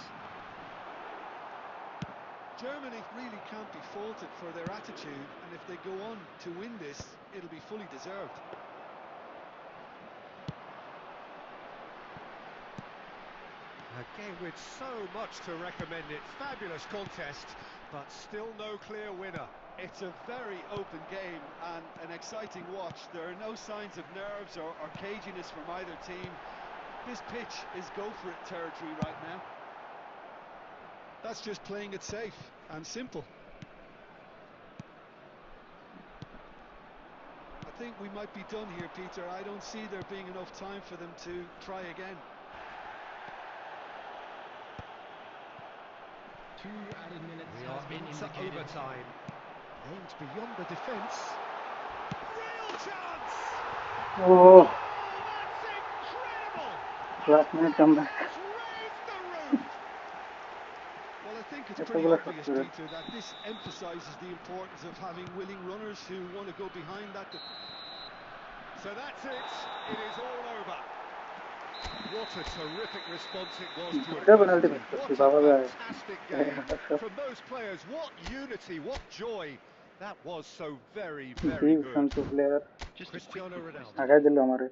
Germany really can't be faulted for their attitude, and if they go on to win this, it'll be fully deserved. A game with so much to recommend it. Fabulous contest, but still no clear winner. It's a very open game and an exciting watch. There are no signs of nerves or caginess from either team. This pitch is go-for-it territory right now. That's just playing it safe and simple. I think we might be done here, Peter. I don't see there being enough time for them to try again. 2 added minutes We has are been into indicated. overtime. Aimed beyond the defence. Real chance! Oh, Oh, that's incredible! last minute comeback. It's raised the roof! Well, I think it's That's pretty a good obvious, effort. Peter, that this emphasises the importance of having willing runners who want to go behind that. So that's it. It is all over. What a terrific response it was to Double penalty adversity. miss What करती बाबा a भाई. fantastic game from those players. What unity, what joy. That was so very, very good. Defensive player. Just a quick Cristiano request. Ronaldo. आगे दिल हमारे.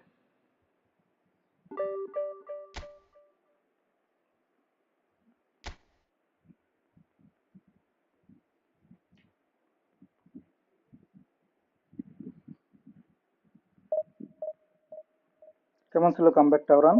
কেমন ছিল কামব্যাকটা ওরান?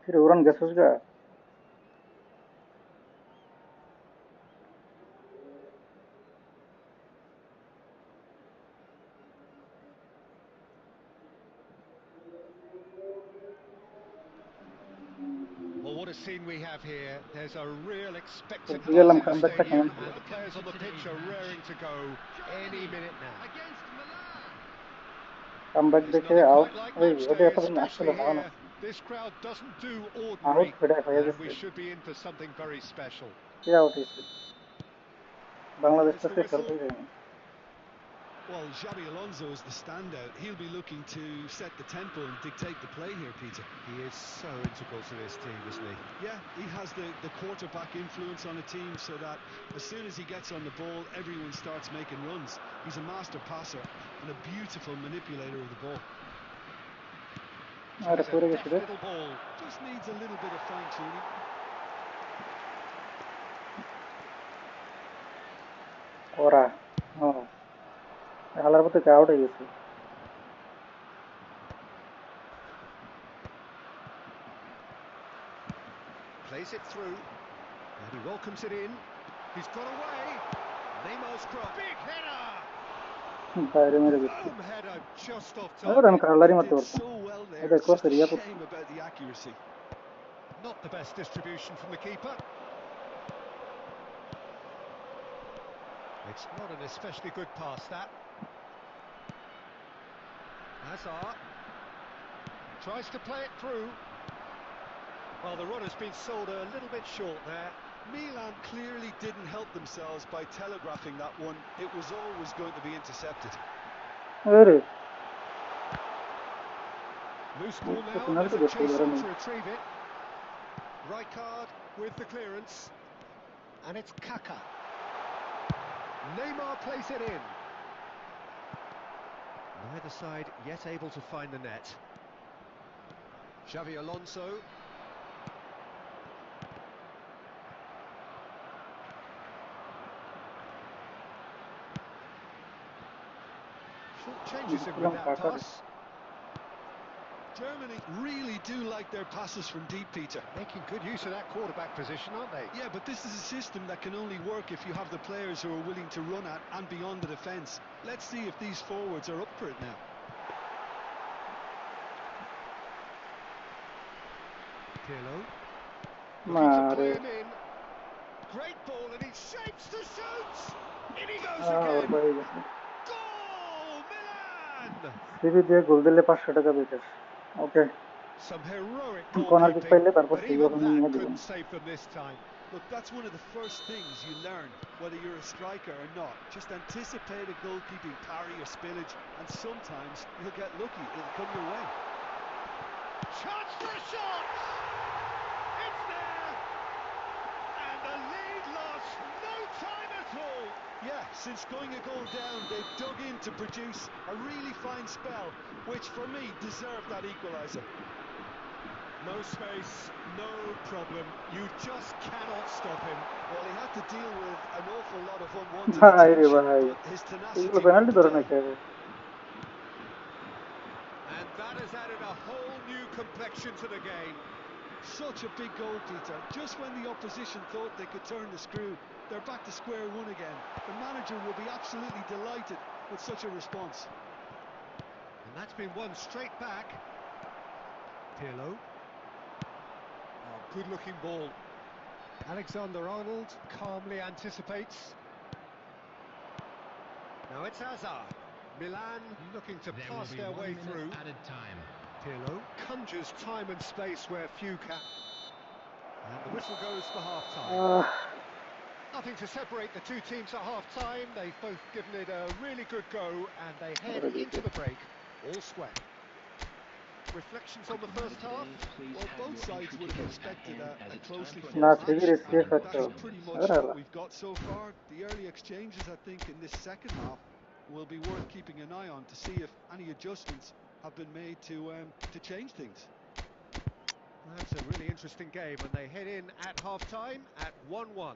फिर ओरन गैसोस का Well, what a scene we have here. There's a real expectant Real buzz in the comeback stadium, second. and the players on the pitch are raring to go any minute now. Against Milan. Comeback There's দেখে nothing out quite like ওই match ওটা day, এতদিন আসছিল especially না না here. This crowd doesn't do out ordinary, ফেডা হয়ে and গেছে we should be in for something very special. K out হয়েছে বাংলাদেশ It's তো the সে whistle. খেলতেই যায়নি Well, Xabi Alonso is the standout. He'll be looking to set the tempo and dictate the play here, Peter. He is so integral to this team, isn't he? Yeah, he has the quarterback influence on a team so that as soon as he gets on the ball, everyone starts making runs. He's a master passer and a beautiful manipulator of the ball. আরে Tries a পড়ে deft গেছে রে little ball. Just needs a little bit of fine-tuning. ওরা ও হালার মতো কে out হয়ে গেছে Plays it through, and he welcomes it in. He's got away. Neymar's cross. Big header! বাইরে মেরে দিচ্ছে Boom header just off ওরা আমি target. কালারই He মারতে did পারতাম so well there. এটা It's cross just a area করছে shame about the accuracy. Not the best distribution from the keeper. It's not an especially good pass, that. Hazard tries to play it through. Well, the run has been sold a little bit short there. Milan clearly didn't help themselves by telegraphing that one. It was always going to be intercepted. আরে Loose ball now, penalty there's a দেখতে chase on পারেনি to retrieve it. Rijkaard with the clearance. And it's Kaka. Neymar plays it in. Neither side yet able to find the net. Xavi Alonso. Short changes him with that pass. Germany really do like their passes from deep, Peter. Making good use of that quarterback position, aren't they? Yeah, but this is a system that can only work if you have the players who are willing to run at and beyond the defence. Let's see if these forwards are up for it now. Capello. Looking to মারে play him in. Great ball and he shapes to shoot. In he goes or again. হয়ে গেছে Goal, Milan! CV দিয়ে গোল দিলে 500 টাকা বেকার ওকে Some heroic corner kick goalkeeping, পাইলে তারপর but CV even ওখানে that নিয়ে দিবেন couldn't save them this time. Look, that's one of the first things you learn, whether you're a striker or not. Just anticipate a goalkeeping parry or spillage, and sometimes you'll get lucky. It'll come your way. Chance for a shot! It's there! And the lead lost no time at all. Yeah, since going a goal down, they've dug in to produce a really fine spell, which for me deserved that equaliser. No space, no problem. You just cannot stop him. Well, he had to deal with an awful lot of unwanted ভাই রে attention, ভাই but his এগুলো tenacity penalty won ধরে the না day. খেয়ে And that has added a whole new complexion to the game. Such a big goal, Peter. Just when the opposition thought they could turn the screw, they're back to square one again. The manager will be absolutely delighted with such a response. And that's been won straight back. Pirlo. Oh, good-looking ball. Alexander-Arnold calmly anticipates. Now it's Hazard. Milan looking to pass their way through. Added time. Pirlo conjures time and space where few can. And the whistle goes for half-time. Nothing to separate the two teams at half-time. They've both given it a really good go, and they head into the break all square. Reflections on the first half? Well, both sides would have expected a closely না fought CV match, risky and factor that's pretty much আরে what we've got so far. The early exchanges, I think, in this second half will be worth keeping an eye on to see if any adjustments have been made to change things. That's a really interesting game, and they head in at half-time at 1-1.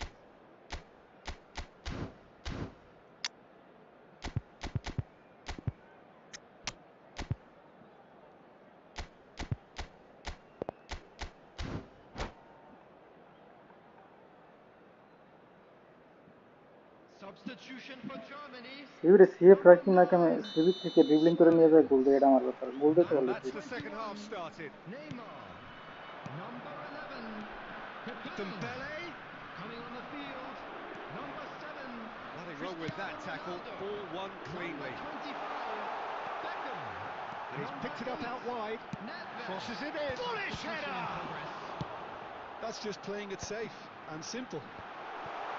Substitution for Germany. সিভির CF রাখি না কেন CV থেকে dribbling করে নিয়ে যায় গোল দেয় এটা আমার ব্যাপার গোল দিতে And পারলে that's the second half started. Neymar. Number 11. Capello. Dembele. Coming on the field. Number 7. Nothing wrong with that tackle. Ball won cleanly. Number 25. Beckham. And he's picked it up out wide. Nedved. Crosses it in. Bullish header! That's just playing it safe and simple.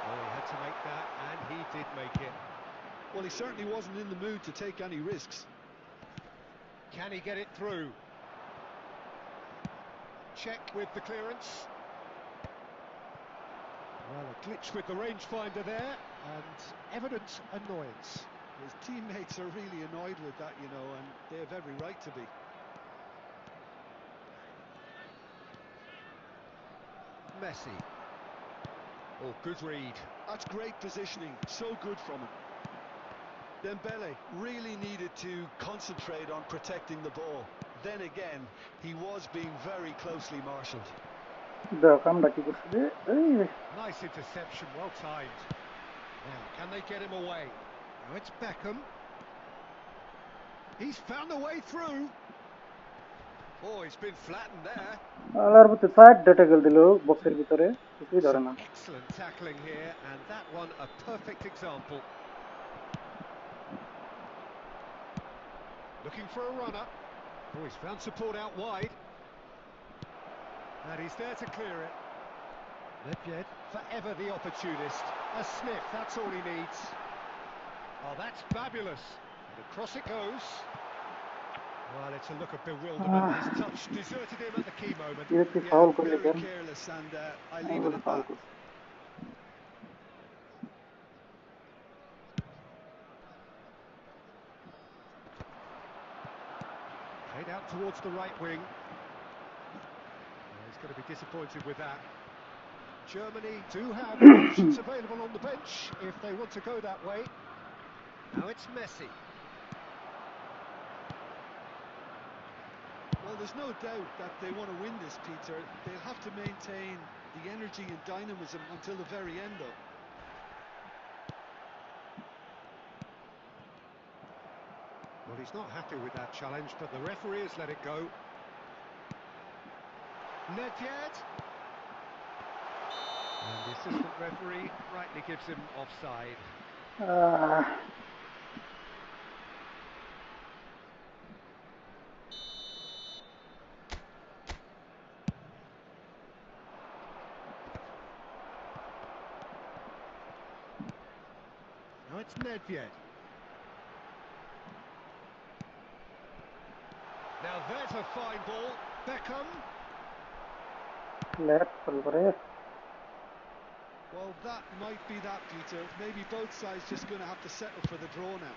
Oh, he had to make that, and he did make it. Well, he certainly wasn't in the mood to take any risks. Can he get it through? Check with the clearance. Well, a glitch with the rangefinder there, and evident annoyance. His teammates are really annoyed with that, you know, and they have every right to be. Messi. Oh, good read. That's great positioning, so good from him. Dembele really needed to concentrate on protecting the ball. Then again, he was being very closely marshalled. দাও কামটা কি করছে রে এই Nice interception, well timed. Now, can they get him away? Now it's Beckham. He's found a way through. Oh, he's been flattened there. আলার মধ্যে side tackle দিল বক্সের ভিতরে কিছুই ধরে না Some excellent tackling here, and that one a perfect example. Looking for a runner. Oh, he's found support out wide. And he's there to clear it. Nedved, forever the opportunist. A sniff, that's all he needs. Oh, that's fabulous. And across it goes. Well, it's a look of bewilderment. His touch deserted him at the key moment. Directly Yeah, foul করলে very কেন? careless, and I leave it at foul that. করছে। Played out towards the right wing. He's going to be disappointed with that. Germany do have options available on the bench if they want to go that way. Now it's Messi. Well, there's no doubt that they want to win this, Peter. They'll have to maintain the energy and dynamism until the very end, though. Well, he's not happy with that challenge, but the referee has let it go. Nedved. And the assistant referee rightly gives him offside. Now it's Nedved. Now there's a fine ball. Beckham. Well, that might be that, Peter. Maybe both sides just going to have to settle for the draw now.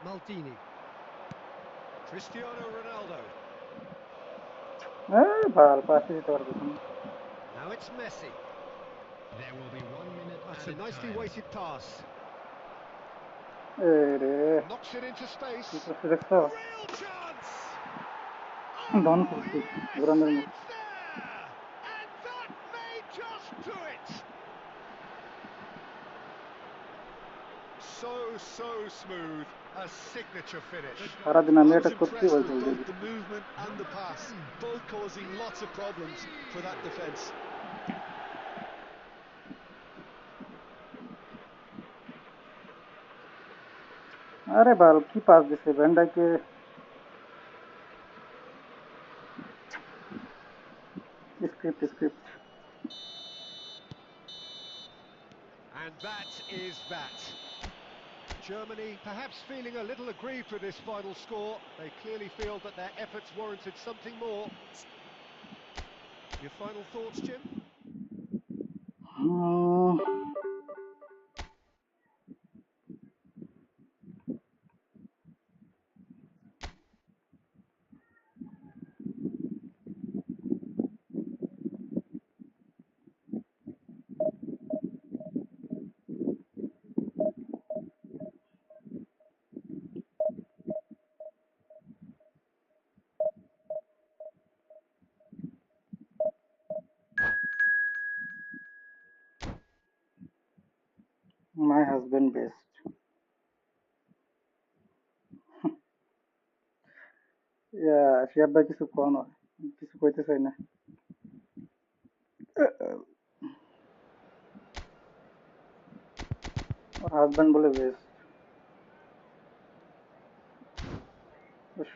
Maldini. Cristiano Ronaldo. Now it's Messi. There will be 1 minute That's a added nicely time. weighted pass. Knocks it into space. Real chance! Done Oh, for yes, six. it's there! And that may just do it! So smooth. A signature finish. I was impressed with both the movement and the pass, both causing lots of problems for that defence. আরে বাল কি pass দিছে ভ্যান্ডাইকে script And that is that. Germany perhaps feeling a little aggrieved with this final score. They clearly feel that their efforts warranted something more. Your final thoughts, Jim? My husband best. Shiyab ভাই কিছু কো না কিছু কইতে চাই না ওর husband বলে best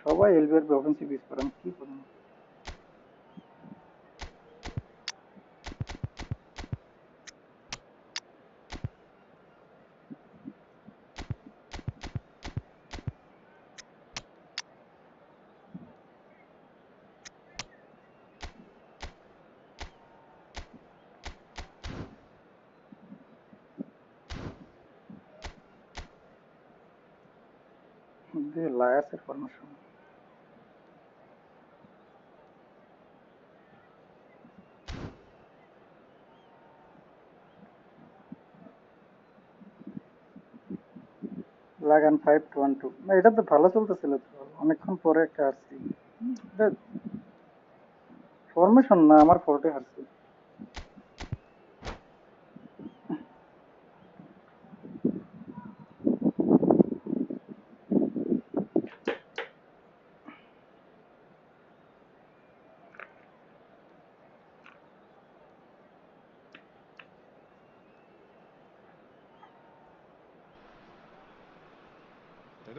সবাই এলবিআর offensive use করে আমি কি করবো লায়ার্সের ফরমেশন লাগান 5-1-2 না এটা তো ভালো চলতেছিল তো অনেকক্ষণ পরে একটা আসছি ফরমেশন না আমার ফোর্টে হারছি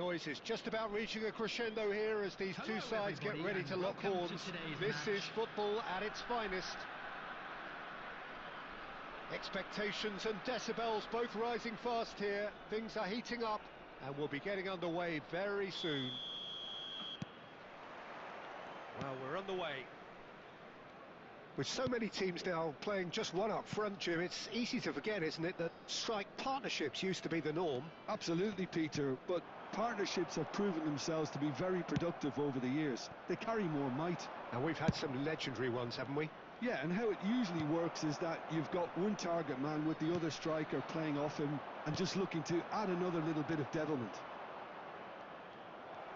The noise is just about reaching a crescendo here as these two sides get ready to lock horns. This is football at its finest. Expectations and decibels both rising fast here. Things are heating up and we'll be getting underway very soon. Well, we're on the way. With so many teams now playing just one up front, Jim, it's easy to forget, isn't it, that strike partnerships used to be the norm? Absolutely, Peter, but partnerships have proven themselves to be very productive over the years. They carry more might. And we've had some legendary ones, haven't we? Yeah, and how it usually works is that you've got one target man with the other striker playing off him and just looking to add another little bit of devilment.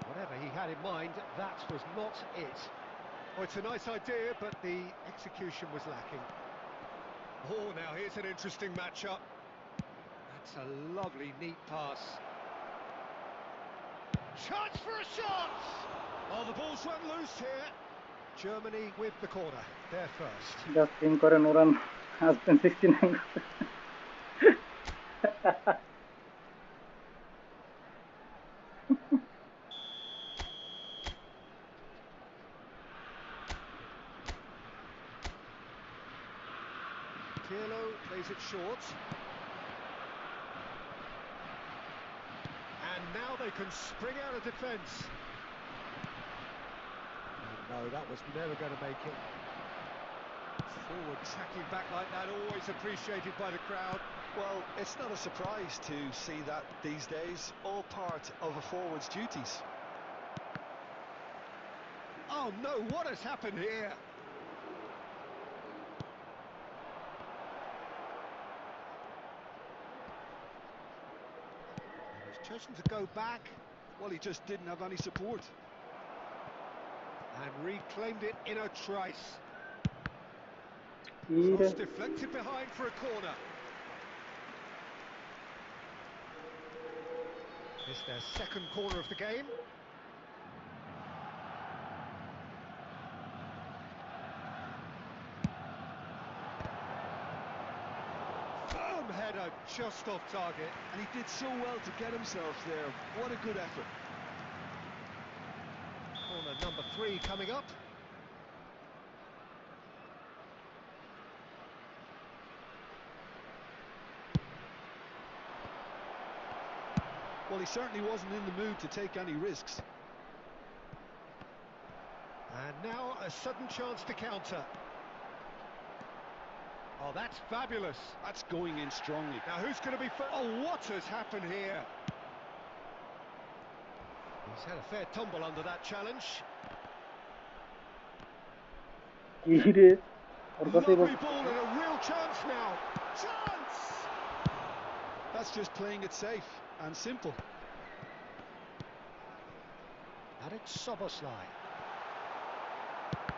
Whatever he had in mind, that was not it. Oh, it's a nice idea, but the execution was lacking. Oh, now here's an interesting matchup. That's a lovely, neat pass. Chance for a shot! Oh, the ball's run loose here. Germany with the corner. They're first. Just think করে নুরান আসবেন 69 Capello plays it short. And now they can spring out of defence. No, that was never going to make it. Forward tracking back like that, always appreciated by the crowd. Well, it's not a surprise to see that these days, all part of a forward's duties. Oh no, what has happened here? He's chosen to go back. Well, he just didn't have any support. And reclaimed it in a trice. İyi Cross de deflected behind for a corner. It's their second corner of the game. Firm header just off target. And he did so well to get himself there. What a good effort. Corner number 3 coming up. Well, he certainly wasn't in the mood to take any risks. And now a sudden chance to counter. Oh, that's fabulous. That's going in strongly. Now who's going to be first? Oh, what has happened here? He's had a fair tumble under that challenge. iyi de ortasıyı Lovely bak. ball and a real chance now. Chance! That's just playing it safe and simple. And it's Soboslai.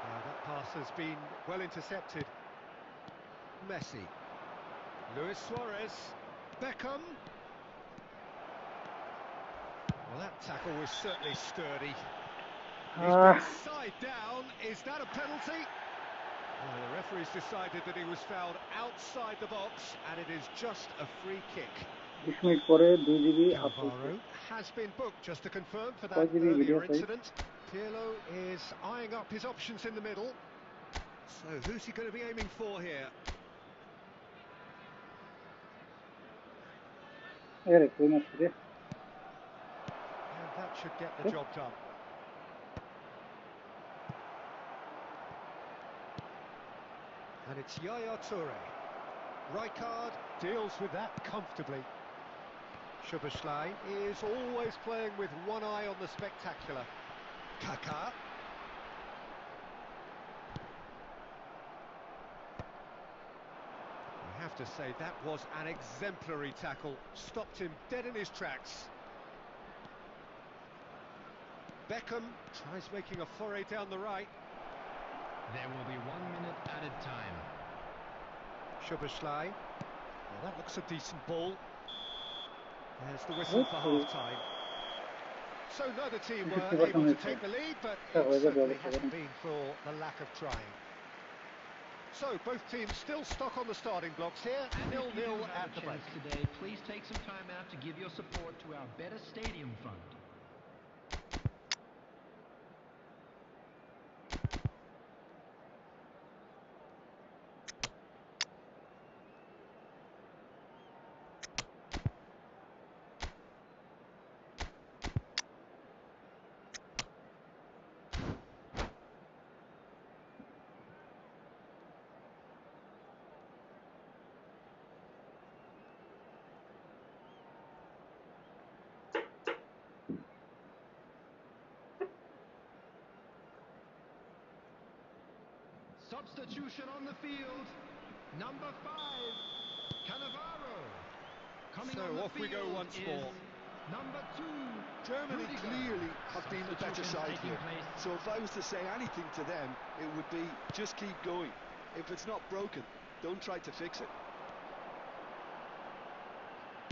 Now that pass has been well intercepted. Messi. Luis Suarez. Beckham. Well, that tackle was certainly sturdy. He's been side down. Is that a penalty? Well, the referee's decided that he was fouled outside the box, and it is just a free kick. 20 minute পরে 2 GB Calvaro has been booked, just to confirm, for that Quite a video earlier size. incident. Pirlo is eyeing up his options in the middle. So who's he going to be aiming for here? Evet, koymak gibi. And that should get the job done. And it's Yaya Toure. Rijkaard deals with that comfortably. Szoboszlai is always playing with one eye on the spectacular. Kaká. I have to say that was an exemplary tackle. Stopped him dead in his tracks. Beckham tries making a foray down the right. There will be 1 minute added time. Szoboszlai. Well, that looks a decent ball. There's the whistle for half-time. So neither team were able to take the lead, but it certainly hasn't been for the lack of trying. So both teams still stuck on the starting blocks here, 0-0 at the break. Today, please take some time out to give your support to our Better Stadium Fund. Substitution on the field. Number 5, Cannavaro. Coming on So the off we go field once is more. number 2, Germany Rudiger. clearly have been the better Substitution side taking here. place. So if I was to say anything to them, it would be just keep going. If it's not broken, don't try to fix it.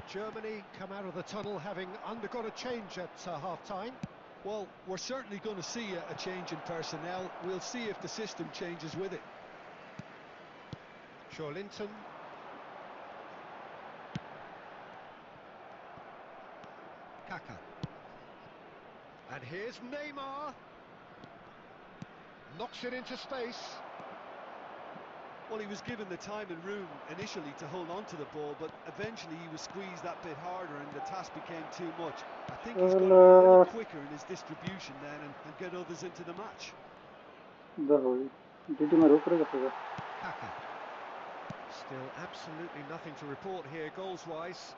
Germany come out of the tunnel having undergone a change at half-time. Well, we're certainly going to see a change in personnel. We'll see if the system changes with it. Linton. Kaka. And here's Neymar. Knocks it into space. Well, he was given the time and room initially to hold on to the ball, but eventually he was squeezed that bit harder and the task became too much. I think he's got to be a little quicker in his distribution then and get others into the match. Kaka. Still absolutely nothing to report here goals-wise.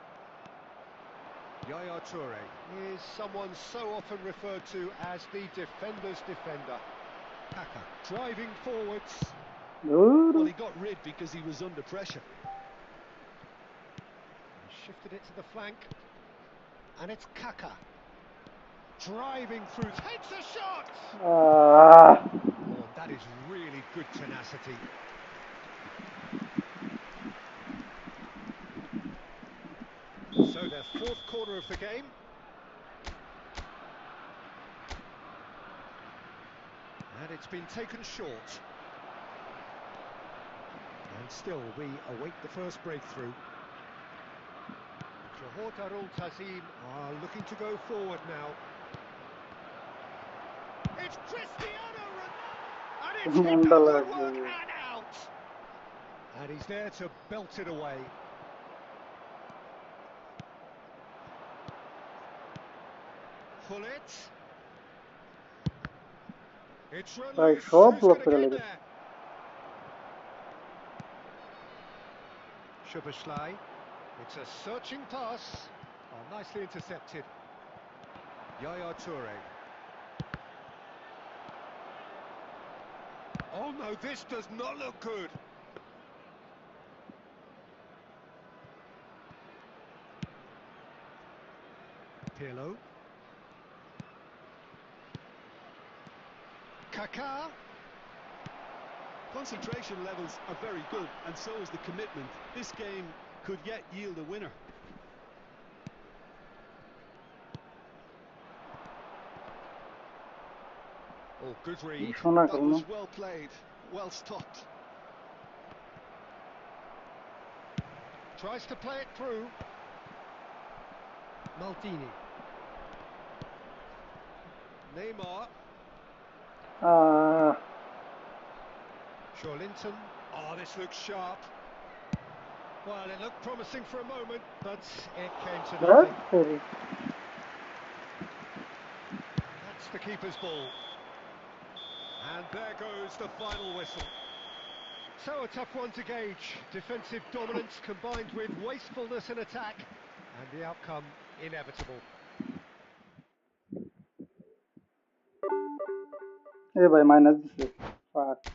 Yaya Toure is someone so often referred to as the defender's defender. Kaka driving forwards. Well, he got rid because he was under pressure. He shifted it to the flank. And it's Kaka. Driving through. Takes a shot! Oh, that is really good tenacity. So their fourth quarter of the game. And it's been taken short. And still we await the first breakthrough. Johor Darul Tazim are looking to go forward now. It's Cristiano Ronaldo! And it's hit the woodwork and out! And he's there to belt it away. Pull it. It's run loose. Who's going to get there? Szoboszlai. It's a searching pass. Oh, nicely intercepted. Yaya Toure. Oh no, this does not look good. Capello. Kaká. Concentration levels are very good, and so is the commitment. This game could yet yield a winner. Oh, good read. That was well played, well stopped. Tries to play it through. Maldini. Neymar. Linton. Oh, this looks sharp. Well, it looked promising for a moment, but it came to nothing. That's the keeper's ball. And there goes the final whistle. So a tough one to gauge. Defensive dominance combined with wastefulness in attack, and the outcome inevitable. Hey, by minus this. Fuck.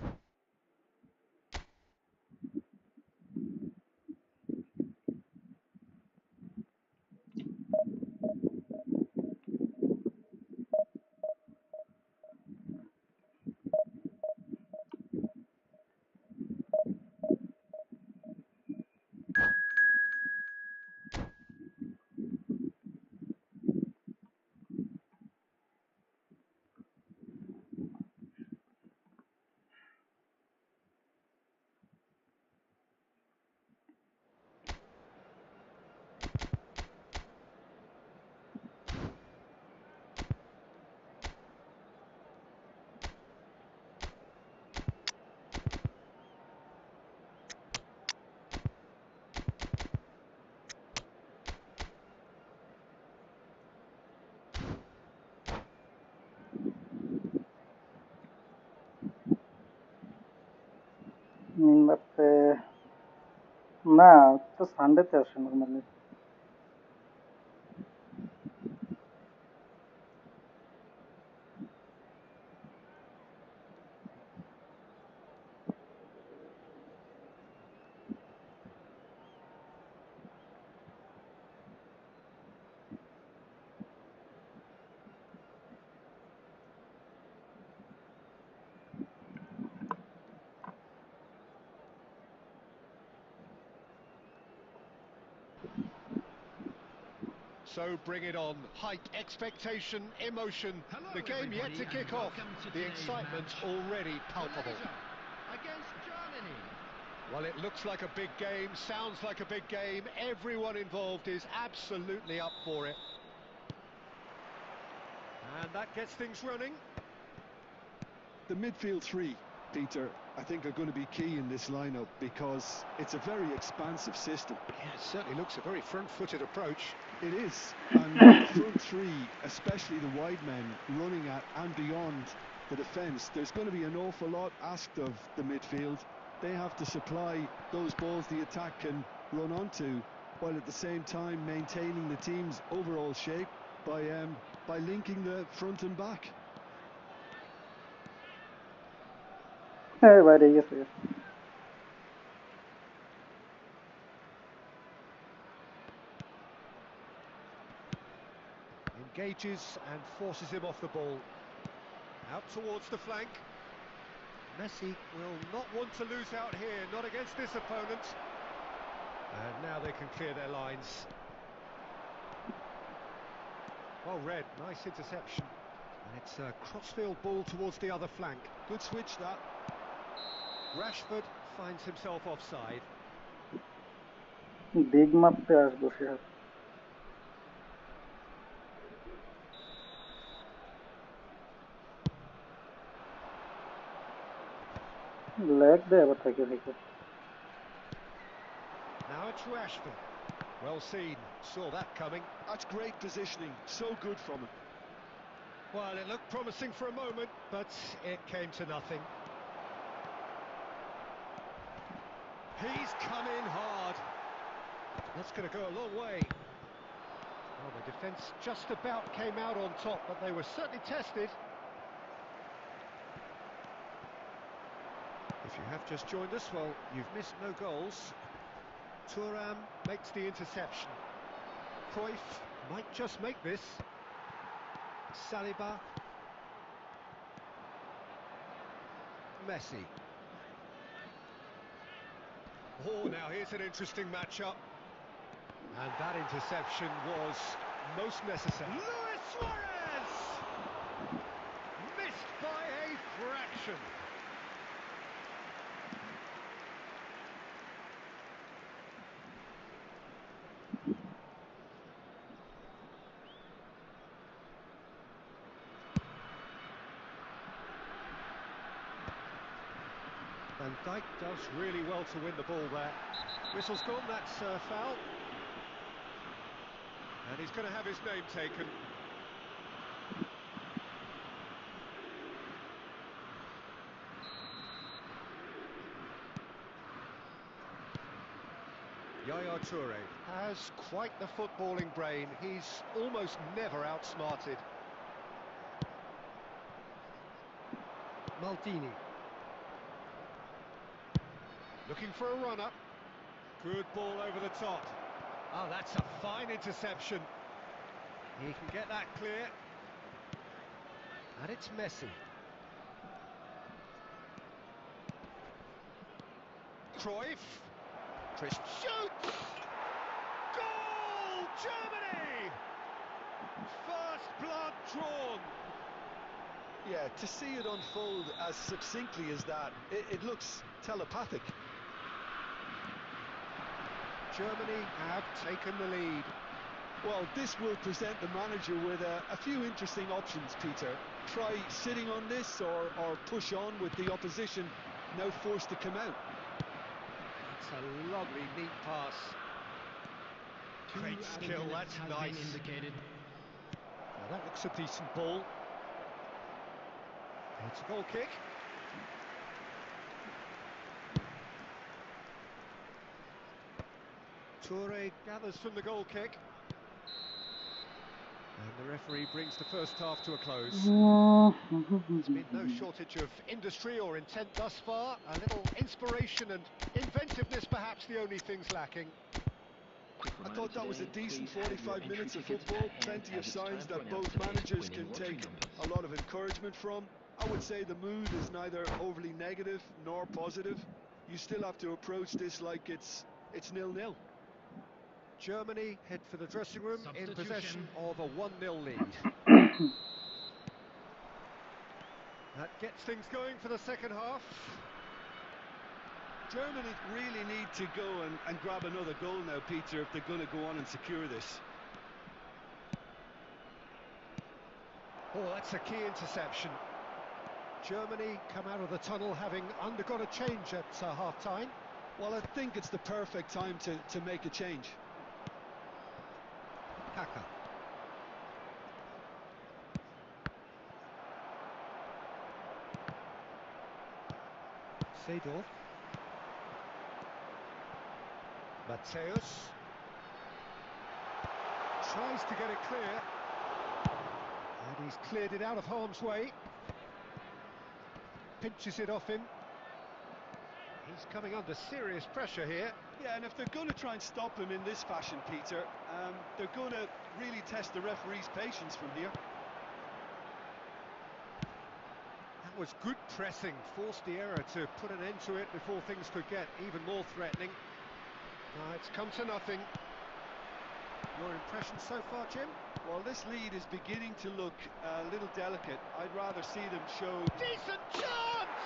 না তো সানডেতে আসে normally So bring it on. Hype, expectation, emotion. Hello, The game yet to everybody, kick and off. welcome to The today's excitement match. already palpable. Malaysia against Germany. Well, it looks like a big game, sounds like a big game. Everyone involved is absolutely up for it. And that gets things running. The midfield three, Peter, I think are going to be key in this lineup because it's a very expansive system. Yeah, it certainly looks a very front-footed approach. It is, and with the front three, especially the wide men, running at and beyond the defence, there's going to be an awful lot asked of the midfield. They have to supply those balls the attack can run onto, while at the same time maintaining the team's overall shape by linking the front and back. বাইরে গেছে Engages and forces him off the ball. Out towards the flank. Messi will not want to lose out here, not against this opponent. And now they can clear their lines. Well read, nice interception. And it's a crossfield ball towards the other flank. Good switch, that. Rashford finds himself offside. দিক মাপতে আসবো সে leg দেয় আবার থেকে থেকে Now it's Rashford. Well seen, saw that coming. That's great positioning, so good from him. Well, it looked promising for a moment, but it came to nothing. He's come in hard. That's going to go a long way. Well, the defence just about came out on top, but they were certainly tested. If you have just joined us, well, you've missed no goals. Thuram makes the interception. Cruyff might just make this. Saliba. Messi. Oh, now here's an interesting matchup. And that interception was most necessary. Luis Suarez! Missed by a fraction. Van Dijk does really well to win the ball there. Whistle's gone, that's foul. And he's going to have his name taken. Yaya Toure has quite the footballing brain. He's almost never outsmarted. Maldini. Looking for a run-up. Good ball over the top. Oh, that's a fine interception. He can get that clear. And it's Messi. Cruyff. Chris shoots! Goal! Germany! First blood drawn. Yeah, to see it unfold as succinctly as that, it looks telepathic. Germany have taken the lead. Well, this will present the manager with a few interesting options, Peter. Try sitting on this or push on with the opposition now forced to come out. It's a lovely, neat pass. Great skill, that's nice. Well, that looks a decent ball. It's a goal kick. Toure gathers from the goal kick. And the referee brings the first half to a close. There's been no shortage of industry or intent thus far. A little inspiration and inventiveness, perhaps the only things lacking. I thought that was a decent 45 minutes of football. Plenty of signs that both managers can take a lot of encouragement from. I would say the mood is neither overly negative nor positive. You still have to approach this like it's 0-0. Germany head for the dressing room in possession of a 1-0 lead. That gets things going for the second half. Germany really need to go and grab another goal now, Peter, if they're going to go on and secure this. Oh, that's a key interception. Germany come out of the tunnel having undergone a change at half-time. Well, I think it's the perfect time to make a change. Kaka. Seedorf. Mateus. Tries to get it clear. And he's cleared it out of harm's way. Pinches it off him. He's coming under serious pressure here. Yeah, and if they're going to try and stop him in this fashion, Peter, they're going to really test the referee's patience from here. That was good pressing, forced the error to put an end to it before things could get even more threatening. It's come to nothing. Your impression so far, Jim? Well, this lead is beginning to look a little delicate. I'd rather see them show... Decent chance!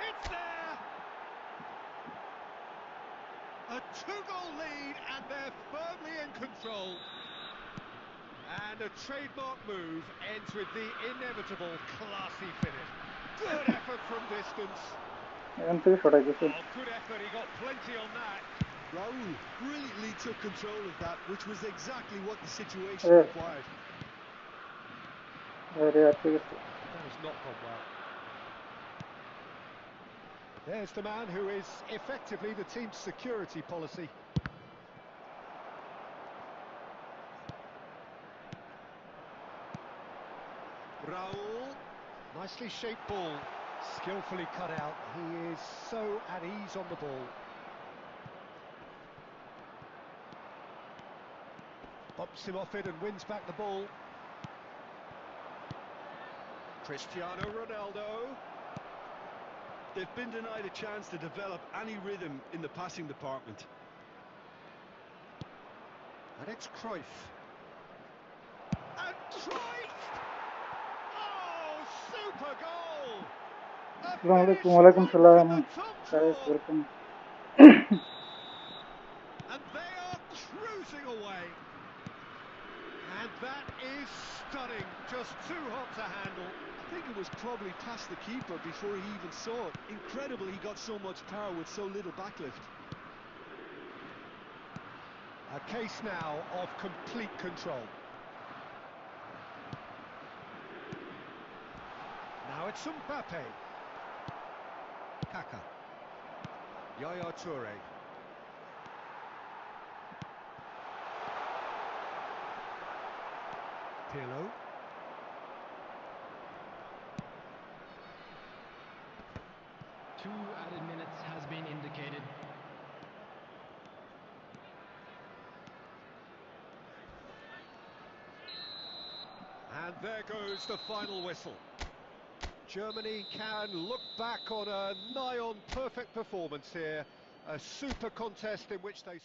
It's there! A 2-goal lead and they're firmly in control. And a trademark move ends with the inevitable classy finish. Good effort from distance. এখান থেকে সরাই গেছে। Oh, good effort, he got plenty on that. Raul brilliantly took control of that, which was exactly what the situation required. That has not gone well. There's the man who is effectively the team's security policy. Raul, nicely shaped ball, skillfully cut out. He is so at ease on the ball. Bumps him off it and wins back the ball. Cristiano Ronaldo. They've been denied a chance to develop any rhythm in the passing department. And it's Cruyff. And Cruyff! Oh, super goal! Assalamualaikum, waalaikumsalam. Guys, welcome. And they are cruising away. And that is stunning, just too hot to handle. I think it was probably past the keeper before he even saw it. Incredible he got so much power with so little backlift. A case now of complete control. Now it's Mbappe. Kaka. Yaya Toure. Capello. Two added minutes has been indicated. And there goes the final whistle. Germany can look back on a nigh-on perfect performance here. A super contest in which they...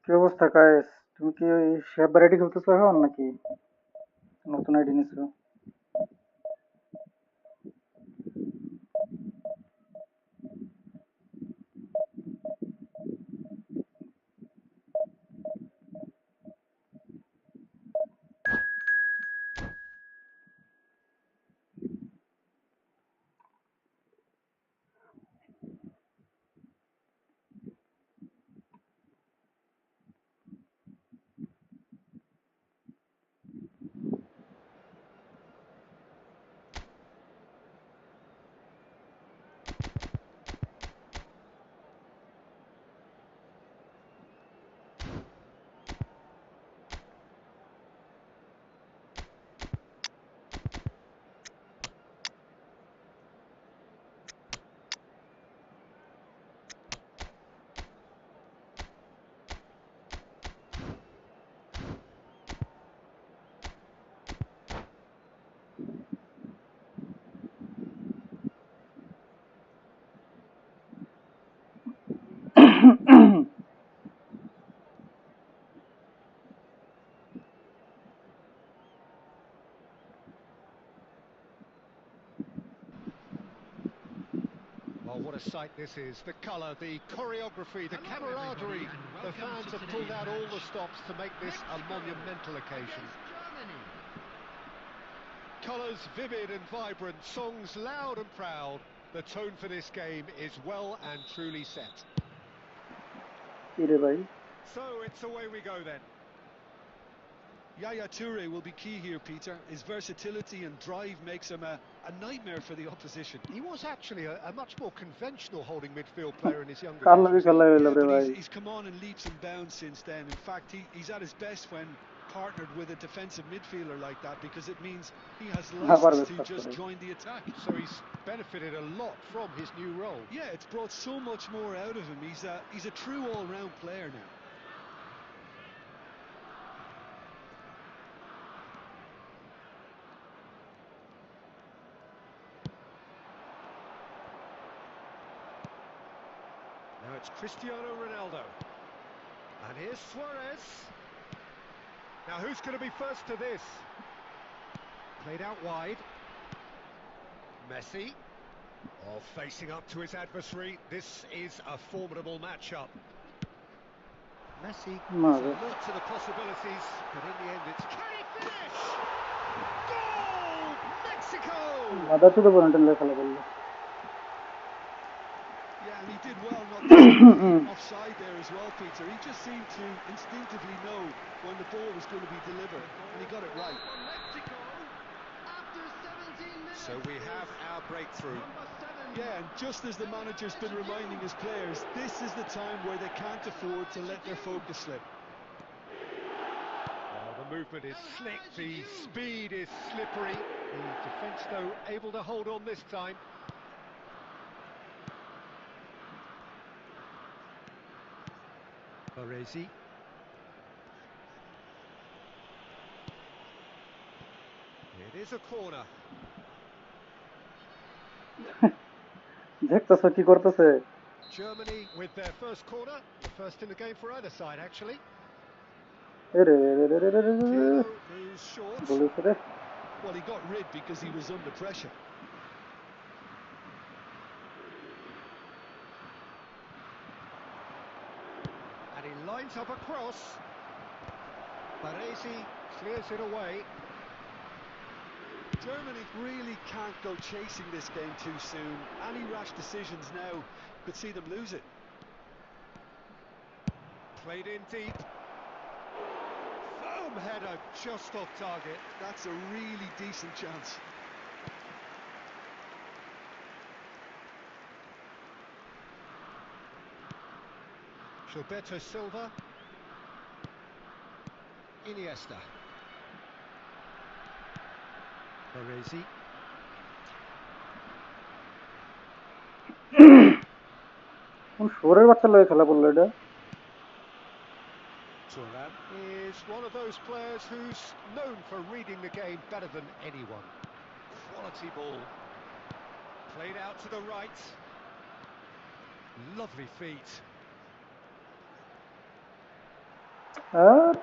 কি অবস্থা guys? তুমি কি ওই shape variety খেলতেছো এখন নাকি নতুন ID নিছো? Oh, what a sight this is. The colour, the choreography, the Hello, camaraderie. everybody, and The welcome fans to have pulled today's out all the match. stops to make this a Mexico monumental occasion. against Germany. Colours vivid and vibrant, songs loud and proud. The tone for this game is well and truly set. কি রে ভাই So it's away we go then. Yaya Toure will be key here, Peter. His versatility and drive makes him a nightmare for the opposition. He was actually a much more conventional holding midfield player in his younger car days. লাগে wasn't খেলা he? হইলো Yeah, রে but ভাই he's come on in leaps and bounds since then. In fact, he's at his best when partnered with a defensive midfielder like that, because it means he has আবার license to বিশ্বাস just করে join the attack. So he's benefited a lot from his new role. Yeah, it's brought so much more out of him. He's a true all-round player now. Now it's Cristiano Ronaldo. And here's Suarez. Now who's going to be first to this? Played out wide. Messi. Oh, facing up to his adversary. This is a formidable matchup. Messi is মাঝে alert to the possibilities, but in the end it's... Can he finish? Goal! Mexico! মাথা তো বলন্টেন খেলা করলো Yeah, and he did well not to be offside there as well, Peter. He just seemed to instinctively know when the ball was going to be delivered, and he got it right. For Mexico, after 17 minutes. So we have our breakthrough. Number 7. Yeah, and just as the manager's been reminding his players, this is the time where they can't afford to let their focus slip. Oh, the movement is slick, the speed is slippery. The defence, though, able to hold on this time. Baresi. It is a corner. দেখতেছ কি করতেছে Germany with their first corner, the first in the game for either side, actually. এ রে রে রে রে রে রে রে Capello goes short. বলেছে রে Well, he got rid because he was under pressure. And he lines up a cross. Baresi clears it away. Germany really can't go chasing this game too soon. Any rash decisions now could see them lose it. Played in deep. Firm header just off target. That's a really decent chance. Gilberto Silva. Iniesta. Baresi. কোন শোরের বাচ্চা লয়ে খেলা করলো এটা Turan is one of those players who's known for reading the game better than anyone. Quality ball. Played out to the right. Lovely feet. আর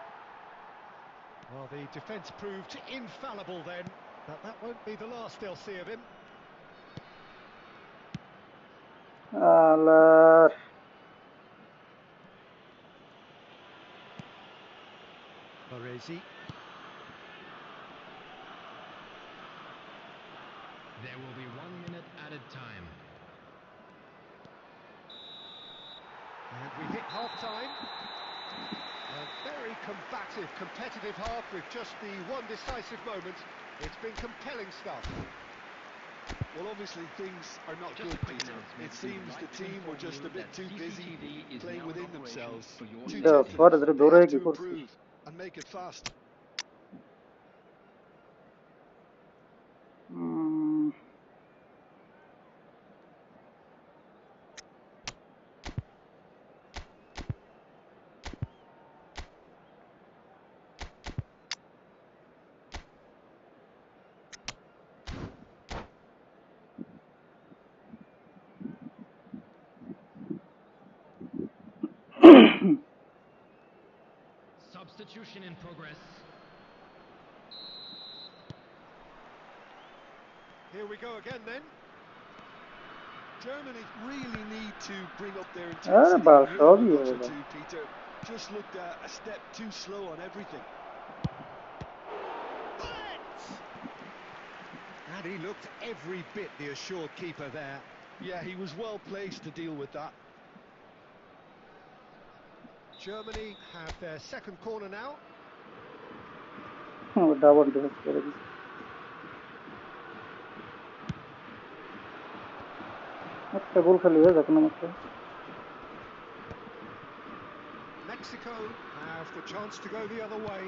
Well, the defence proved infallible then, but that won't be the last they'll see of him. আলার Baresi. There will be 1 minute added time. And we hit half-time. A very combative, competitive half with just the one decisive moment. It's been compelling stuff. Well, obviously things are not Just good, a quick Peter. announcement. It seems We'd the like to team were inform just you a bit that too busy CCTV is playing now in within operation themselves. for your Too Yeah, technical. Suarez রে They দৌড়ায় have কি to করছি improve and make it fast. Substitution in progress. Here we go again then. Germany really need to bring up their আরে intensity Bal and rhythm সবই a notch or হবে। two, Peter. Just looked a step too slow on everything. And he looked every bit the assured keeper there. Yeah, he was well placed to deal with that. Germany have their second corner now. Double defence করে দিচ্ছে। একটা গোল খালি হয়ে যাক না মাত্র। Mexico have the chance to go the other way.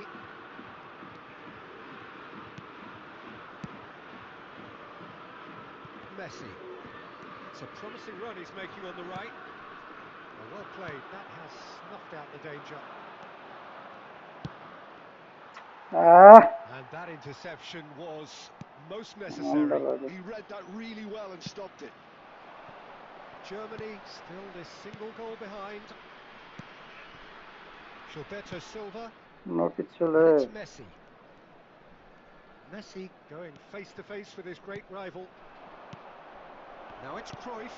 Messi. It's a promising run he's making on the right. Well played. That has snuffed out the danger. And that interception was most necessary. He read that really well and stopped it. Germany still this single goal behind. Gilberto Silva. It's Messi. Messi going face to face with his great rival. Now it's Cruyff.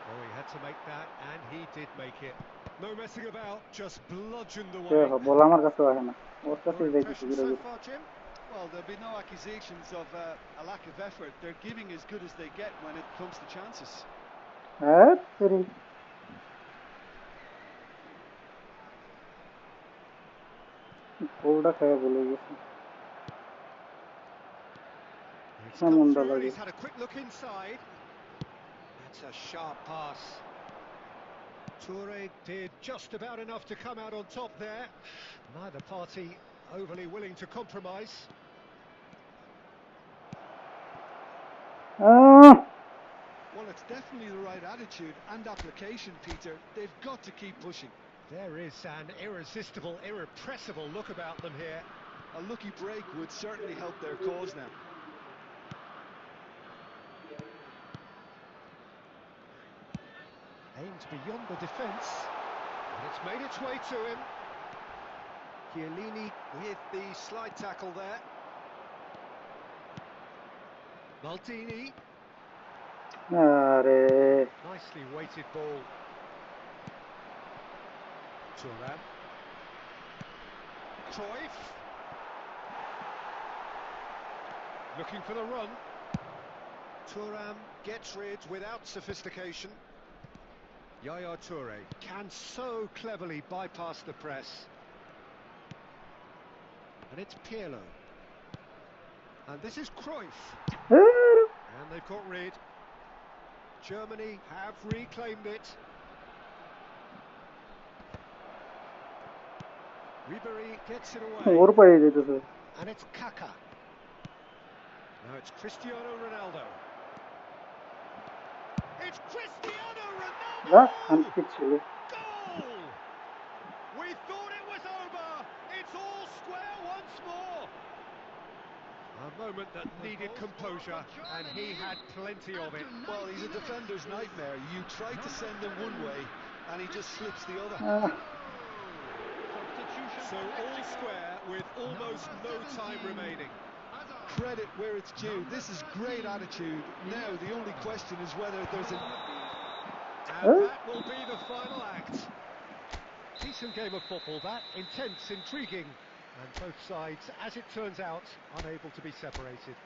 Oh, he had to make that, and he did make it. No messing about, just bludgeoned away. বল আমার কাছে আসে না। ওর কাছে Your যাইতেছে impression ঘুরে so ঘুরে। far, Jim? Well, there'll be no accusations of a lack of effort. They're giving as good as they get when it comes to chances. হ্যাঁ sorry. গোলটা খেয়ে বলে গেছি। It's come Someone through and like he's had a quick look inside. That's a sharp pass. Toure did just about enough to come out on top there. Neither party overly willing to compromise. Well, it's definitely the right attitude and application, Peter. They've got to keep pushing. There is an irresistible, irrepressible look about them here. A lucky break would certainly help their cause now. Aimed beyond the defence, and it's made its way to him. Chiellini with the slide tackle there. Maldini. আরে Nicely weighted ball. Thuram. Cruyff. Looking for the run. Thuram gets rid without sophistication. Yaya Toure can so cleverly bypass the press. And it's Capello. And this is Cruyff. And they've got rid. Germany have reclaimed it. Ribery gets it away. ওর পায়ে যেতেছে। And it's Kaká. Now it's Cristiano Ronaldo. It's Cristiano Ronaldo! যা unfit ছিল। Goal! We thought it was over. It's all square once more. A moment that needed composure, and he had plenty of it. Well, he's a defender's nightmare. You try to send him one way, and he just slips the other. So all square with almost no time remaining. Credit where it's due. This is great attitude. Now the only question is whether there's a... And that will be the final act. Decent game of football, that. Intense, intriguing. And both sides, as it turns out, unable to be separated.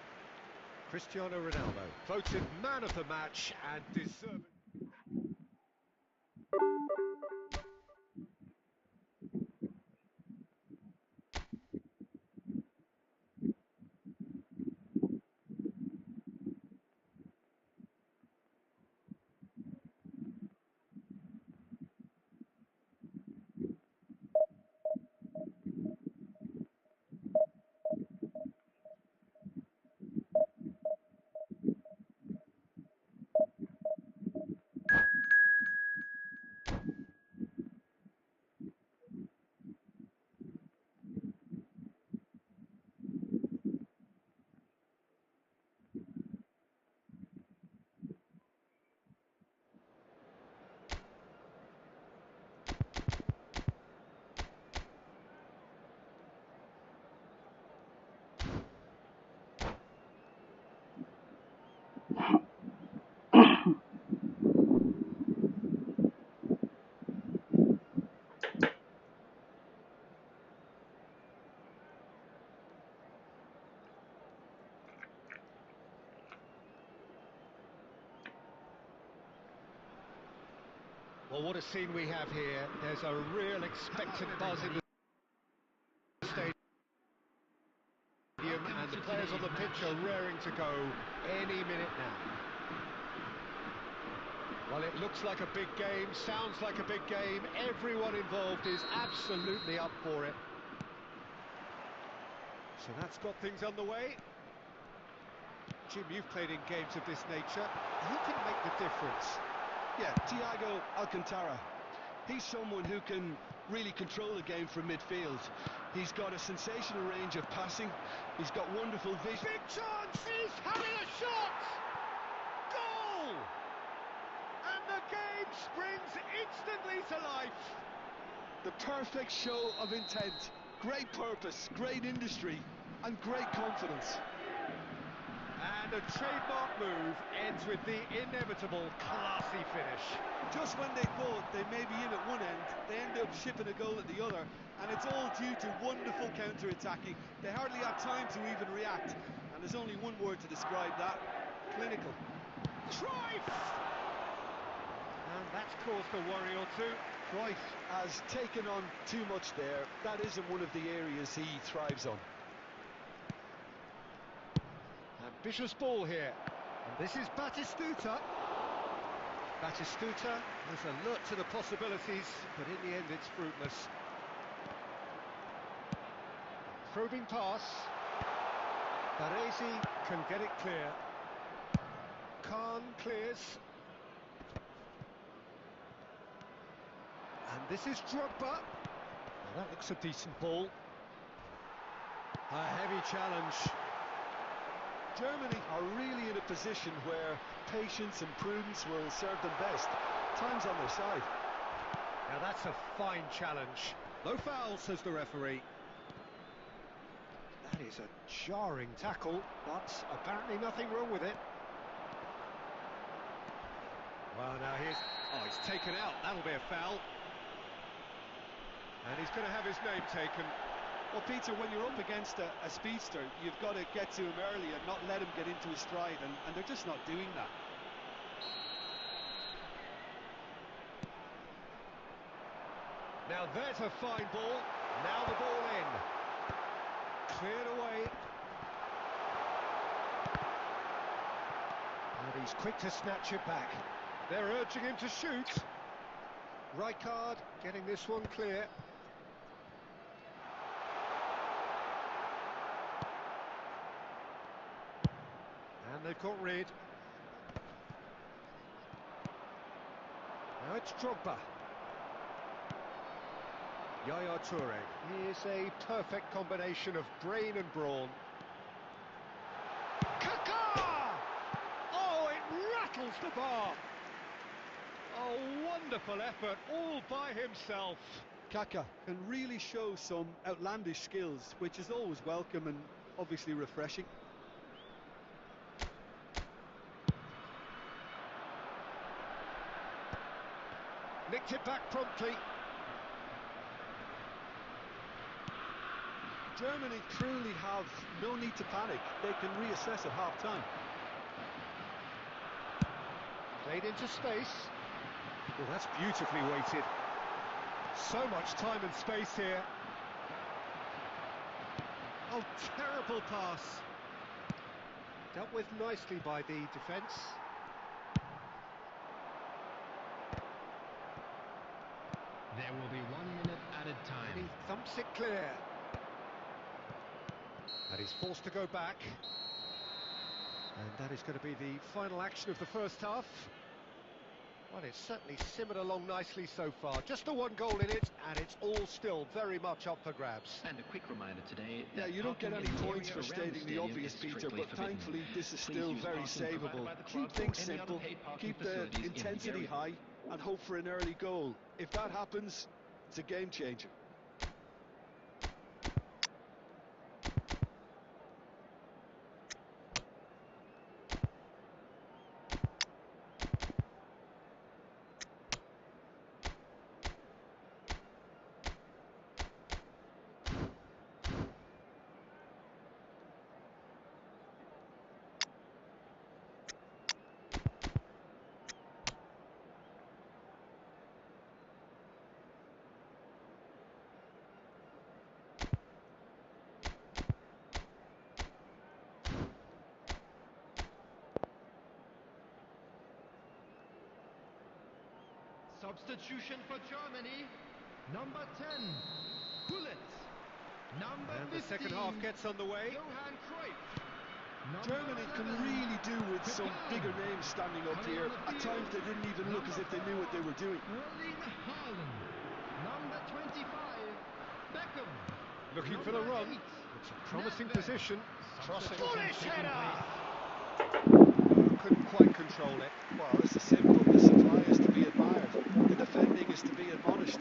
Cristiano Ronaldo, voted man of the match and deserving. Well, what a scene we have here. There's a real expectant buzz in the stadium, and the players on the pitch are raring to go any minute now. Well, it looks like a big game, sounds like a big game. Everyone involved is absolutely up for it. So that's got things underway. Jim, you've played in games of this nature. Who can make the difference? Yeah, Thiago Alcantara. He's someone who can really control the game from midfield. He's got a sensational range of passing. He's got wonderful vision. Big chance! He's having a shot! Goal! And the game springs instantly to life. The perfect show of intent. Great purpose, great industry, and great confidence. And a trademark move ends with the inevitable classy finish. Just when they thought they may be in at one end, they end up shipping a goal at the other, and it's all due to wonderful counter-attacking. They hardly had time to even react, and there's only one word to describe that: clinical. Cruyff! And that's caused a worry or two. Cruyff has taken on too much there. That isn't one of the areas he thrives on. Ambitious ball here, and this is Batistuta. Batistuta is alert to the possibilities, but in the end it's fruitless. Probing pass. Baresi can get it clear. Khan clears. And this is Drogba. Well, that looks a decent ball. A heavy challenge. Germany are really in a position where patience and prudence will serve them best. Time's on their side. Now that's a fine challenge. No foul, says the referee. That is a jarring tackle, but apparently nothing wrong with it. Well, now he's taken out. That'll be a foul. And he's going to have his name taken. Well, Peter, when you're up against a speedster, you've got to get to him early and not let him get into his stride, and they're just not doing that. Now there's a fine ball. Now the ball in. Cleared away. And he's quick to snatch it back. They're urging him to shoot. Rijkaard getting this one clear. And they've got rid. Now it's Drogba. Yaya Toure. He is a perfect combination of brain and brawn. Kaká! Oh, it rattles the bar. A wonderful effort all by himself. Kaká can really show some outlandish skills, which is always welcome and obviously refreshing. Nicked it back promptly. Germany truly have no need to panic. They can reassess at half-time. Played into space. Well, that's beautifully weighted. So much time and space here. Oh, terrible pass. Dealt with nicely by the defence. There will be 1 minute added And he time. thumps it clear. And he's forced to go back. And that is going to be the final action of the first half. Well, it's certainly simmered along nicely so far. Just the one goal in it, and it's all still very much up for grabs. And a quick reminder today. Yeah, you don't get any points for stating the obvious, Peter, but thankfully this is still very savable. Keep things simple, keep the intensity high, and hope for an early goal. If that happens, it's a game changer. Substitution for Germany. Number 10, Bullet. Number And 15, the second half gets underway. Johan Cruyff. Number Germany can 11, really do with some Capello. bigger names standing up Coming here. on the At field, times they didn't even look as if they knew what they were doing. Erling Haaland. Number 25, Beckham. Looking for the run. 8, It's a promising Nedved. position. Crossing. Bullish header! Couldn't quite control it. Well, this is simple. The supply is to be admired. The defending is to be admonished.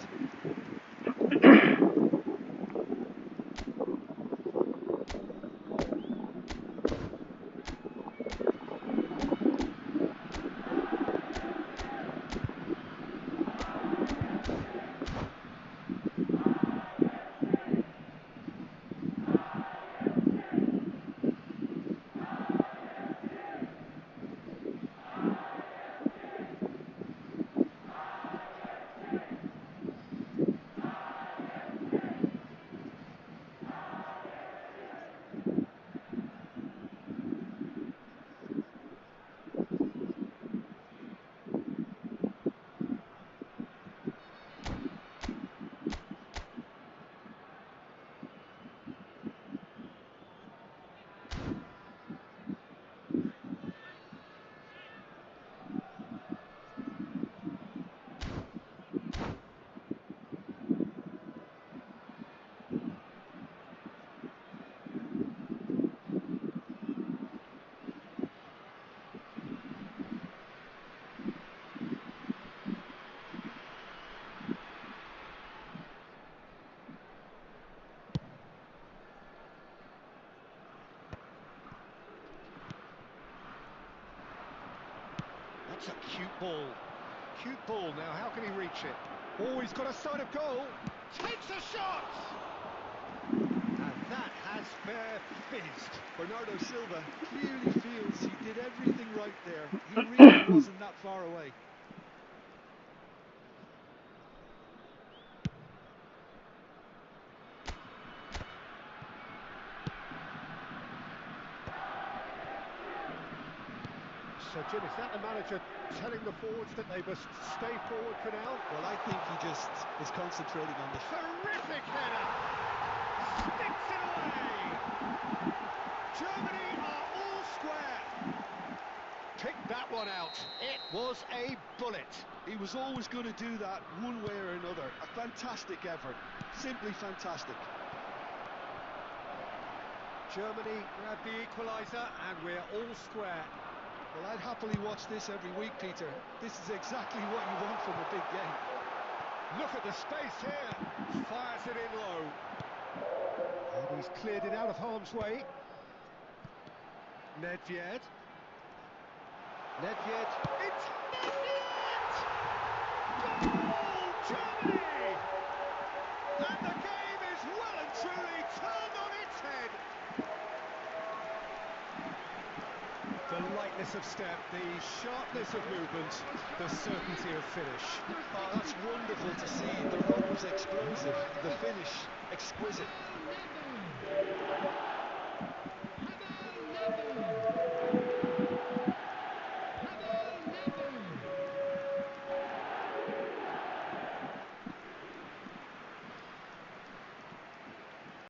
That's a cute ball. Cute ball now. How can he reach it? Oh, he's got a sight of goal. Takes a shot! And that has fair fizzed. Bernardo Silva clearly feels he did everything right there. He really wasn't that far away. So, Jim, is that the manager telling the forwards that they must stay forward for now? Well, I think he just is concentrating on the... Terrific header! Sticks it away! Germany are all square. Pick that one out. It was a bullet. He was always going to do that one way or another. A fantastic effort. Simply fantastic. Germany grabbed the equaliser and we're all square. Well, I'd happily watch this every week, Peter. This is exactly what you want from a big game. Look at the space here. Fires it in low. And he's cleared it out of harm's way. Nedved. Nedved. It's Nedved! Goal! Germany! And the game is well and truly turned on its head. The lightness of step, the sharpness of movement, the certainty of finish. Oh, that's wonderful to see. The run was explosive, the finish exquisite.